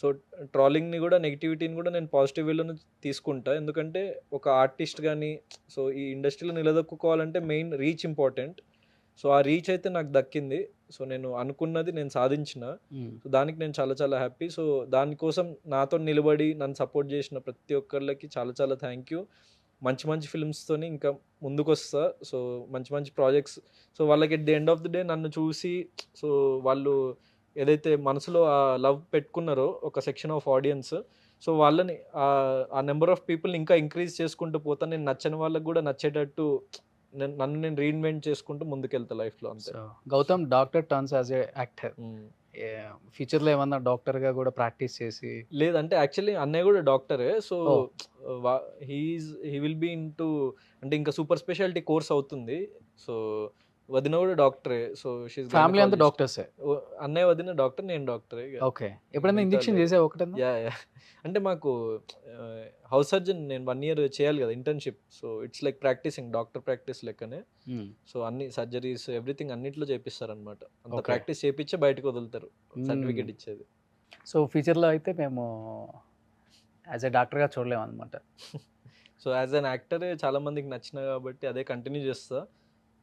సో ట్రోలింగ్ని కూడా, నెగిటివిటీని కూడా నేను పాజిటివ్ వేలోనే తీసుకుంటా. ఎందుకంటే ఒక ఆర్టిస్ట్ కానీ సో ఈ ఇండస్ట్రీలో నిలదొక్కుకోవాలంటే మెయిన్ రీచ్ ఇంపార్టెంట్. సో ఆ రీచ్ అయితే నాకు దక్కింది. సో నేను అనుకున్నది నేను సాధించిన. సో దానికి నేను చాలా చాలా హ్యాపీ. సో దానికోసం నాతో నిలబడి నన్ను సపోర్ట్ చేసిన ప్రతి ఒక్కళ్ళకి చాలా చాలా థ్యాంక్ యూ. మంచి మంచి ఫిల్మ్స్తోని ఇంకా ముందుకు వస్తా. సో మంచి మంచి ప్రాజెక్ట్స్. సో వాళ్ళకి at the end of the day నన్ను చూసి సో వాళ్ళు ఏదైతే మనసులో ఆ లవ్ పెట్టుకున్నారో ఒక సెక్షన్ ఆఫ్ ఆడియన్స్, సో వాళ్ళని ఆ నెంబర్ ఆఫ్ పీపుల్ని ఇంకా ఇంక్రీజ్ చేసుకుంటూ పోతాను. నేను నచ్చని వాళ్ళకి కూడా నచ్చేటట్టు నన్ను నేను రీఇన్వెంట్ చేసుకుంటూ ముందుకెళ్తా లైఫ్లో, అంతే. So Gautam doctor turns as a actor. ఫ్యూచర్లో ఏమన్నా డాక్టర్గా కూడా ప్రాక్టీస్ చేసి? లేదంటే యాక్చువల్లీ అన్నయ్య కూడా డాక్టరే. So he will be in to అంటే ఇంకా సూపర్ స్పెషాలిటీ కోర్స్ అవుతుంది. సో వదిన కూడా డాక్టరే. సో ఫ్యామిలీ అంతా డాక్టర్సే. అన్నయ్య వదిన డాక్టర్, నేను డాక్టరే. ఓకే. ఎప్పుడైనా ఇంజెక్షన్ చేసావు ఒకటన్నా? యా అంటే మాకు హౌస్ సర్జన్ నేను 1 year చేయాలి కదా internship. So it's like practising, doctor practice లెక్కనే. సో అన్ని సర్జరీస్ ఎవ్రీథింగ్ అన్నిట్లో చేపిస్తారు అనమాట. అంత ప్రాక్టీస్ చేపించే బయటకు వదులుతారు, సర్టిఫికేట్ ఇచ్చేది. సో ఫ్యూచర్లో అయితే మేము యాజ్ ఎ డాక్టర్గా చూడలేము అనమాట. సో యాజ్ అన్ యాక్టర్ చాలా మందికి నచ్చిన కాబట్టి అదే కంటిన్యూ చేస్తా.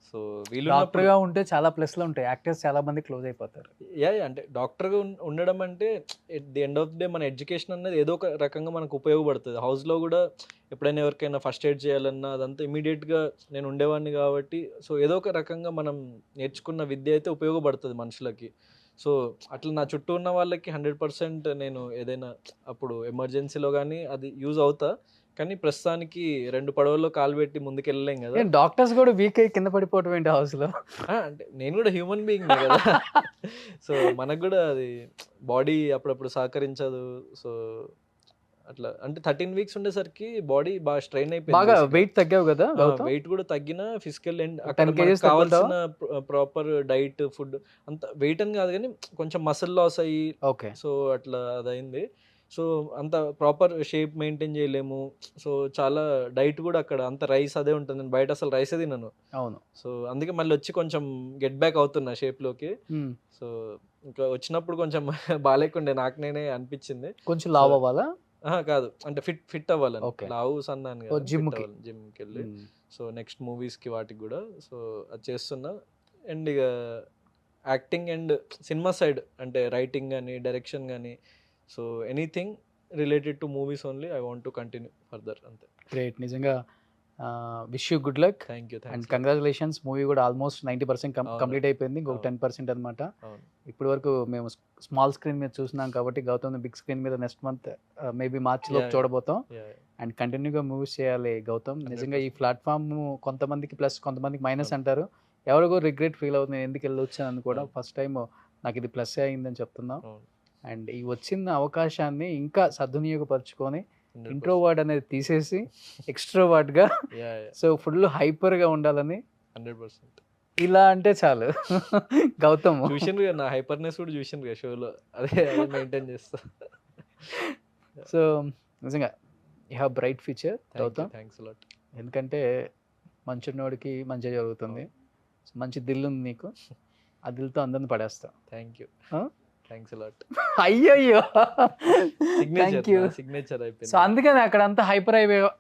సో వీళ్ళు డాక్టర్గా ఉంటే చాలా ప్లస్లు ఉంటాయి, యాక్టర్స్ చాలా మంది క్లోజ్ అయిపోతారు. అంటే డాక్టర్గా ఉండడం అంటే at the end of the day మన ఎడ్యుకేషన్ అనేది ఏదో ఒక రకంగా మనకు ఉపయోగపడుతుంది. హౌస్లో కూడా ఎప్పుడైనా ఎవరికైనా ఫస్ట్ ఎయిడ్ చేయాలన్నా అదంతా ఇమీడియట్గా నేను ఉండేవాడిని కాబట్టి సో ఏదో ఒక రకంగా మనం నేర్చుకున్న విద్య అయితే ఉపయోగపడుతుంది మనుషులకి. సో అట్లా నా చుట్టూ ఉన్న వాళ్ళకి 100% నేను ఏదైనా అప్పుడు ఎమర్జెన్సీలో కానీ అది యూజ్ అవుతా. కానీ ప్రస్తుతానికి 2 పడవల్లో కాలు పెట్టి ముందుకు వెళ్ళలేం కదా. డాక్టర్స్ కూడా వీక్ అయ్యి కింద పడిపోవడం ఏంటి హౌస్లో? అంటే నేను కూడా హ్యూమన్ బీయింగ్ కదా. సో మనకు కూడా అది బాడీ అప్పుడప్పుడు సహకరించదు. సో అట్లా అంటే 13 weeks ఉండేసరికి బాడీ బాగా స్ట్రెయిన్ అయిపోయింది. బాగా వెయిట్ తగ్గావు కదా? వెయిట్ కూడా తగ్గిన, ఫిజికల్ అండ్ 10 kgs కావాల్సిన ప్రాపర్ డైట్ ఫుడ్ అంత వెయిట్ అని కాదు కానీ కొంచెం మసిల్ లాస్ అయ్యి ఓకే. సో అట్లా అదైంది. సో అంత ప్రాపర్ షేప్ మెయింటైన్ చేయలేము. సో చాలా డైట్ కూడా అక్కడ అంత రైస్ అదే ఉంటుంది. నేను బయట అసలు రైసే తినను. అవును. సో అందుకే మళ్ళీ వచ్చి కొంచెం గెట్ బ్యాక్ అవుతున్నా షేప్లోకి. సో ఇంకా వచ్చినప్పుడు కొంచెం బాగాలేకుండే, నాకు నేనే అనిపించింది. కొంచెం లావ్ అవ్వాలా? కాదు, అంటే ఫిట్ అవ్వాలని. Okay. లావు సన్నాను ఓ, gym కి. జిమ్కి వెళ్ళి. సో నెక్స్ట్ మూవీస్కి వాటికి కూడా సో అది చేస్తున్నా. అండ్ ఇక యాక్టింగ్ అండ్ సినిమా సైడ్ అంటే రైటింగ్ కానీ డైరెక్షన్ కానీ so anything related to movies only I want to continue further అంతే. గ్రేట్. నిజంగా wish you good luck thank you. And congratulations. Movie కూడా ఆల్మోస్ట్ 90% అవును. కంప్లీట్ అయిపోయింది. ఇంకొక అవును. 10% అనమాట. అవును. ఇప్పటి వరకు మేము స్మాల్ స్క్రీన్ మీద చూసినాం కాబట్టి గౌతమ్ బిగ్ స్క్రీన్ మీద నెక్స్ట్ మంత్ మేబీ మార్చిలో Yeah. చూడబోతాం. Yeah. అండ్ కంటిన్యూగా మూవీస్ చేయాలి గౌతమ్. నిజంగా ఈ 100%. ప్లాట్ఫామ్ కొంతమందికి ప్లస్ కొంతమందికి మైనస్ అంటారు. ఎవరికో రిగ్రెట్ ఫీల్ అవుతుంది, నేను ఎందుకు వెళ్ళొచ్చాను కూడా. అవును. ఫస్ట్ టైం నాకు ఇది ప్లస్ అయిందని చెప్తున్నాం. అవును. అండ్ ఈ వచ్చిన అవకాశాన్ని ఇంకా సద్వినియోగపరచుకొని 100%. ఇంట్రోవర్డ్ అనేది తీసేసి ఎక్స్ట్రోవర్డ్గా Yeah, yeah. సో ఫుల్ హైపర్గా ఉండాలని 100%. ఇలా అంటే చాలు గౌతమ్. చూసిండ్రు కదా నా హైపర్నెస్ కూడా చూసిండ్రు కదా షోలో. అదే మెయింటైన్ చేస్తా. సో నిజంగా you have bright future Gautam. Thanks lot. ఎందుకంటే మంచున్నోడికి మంచిగా జరుగుతుంది. మంచి దిల్ ఉంది నీకు. ఆ దిల్తో అందరిని పడేస్తాం. Thank you. Huh? Thanks lot. అయ్యయ్యో, థ్యాంక్ యూ. సిగ్నేచర్ సో అయిపోయింది. అందుకని అక్కడ అంతా హైపర్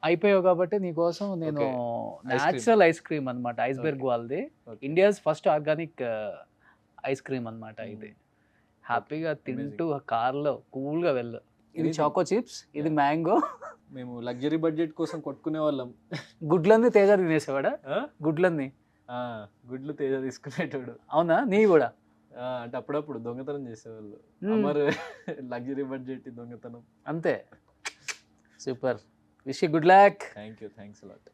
అయిపోయావు కాబట్టి నీకోసం నేను Okay. Ice cream. Natural ice cream అనమాట, ఐస్బెర్గ్ Okay. వాళ్ళది, Okay. India's first organic ice cream అనమాట ఇది. హ్యాపీగా తింటూ కార్లో కూల్గా వెళ్ళు. ఇది Anything. చాకో చిప్స్, ఇది మ్యాంగో. మేము లగ్జరీ బడ్జెట్ కోసం కొట్టుకునే వాళ్ళం. గుడ్లన్నీ తేజ తినేసేవాడా? గుడ్లన్నీ గుడ్లు తేజ తీసుకునేటోడు. అవునా? నీ కూడా? అంటే అప్పుడప్పుడు దొంగతనం చేసేవాళ్ళు. Hmm. మరి లగ్జరీ బడ్జెట్ దొంగతనం. అంతే. Super. Wish you good luck. Thank you. Thanks lot.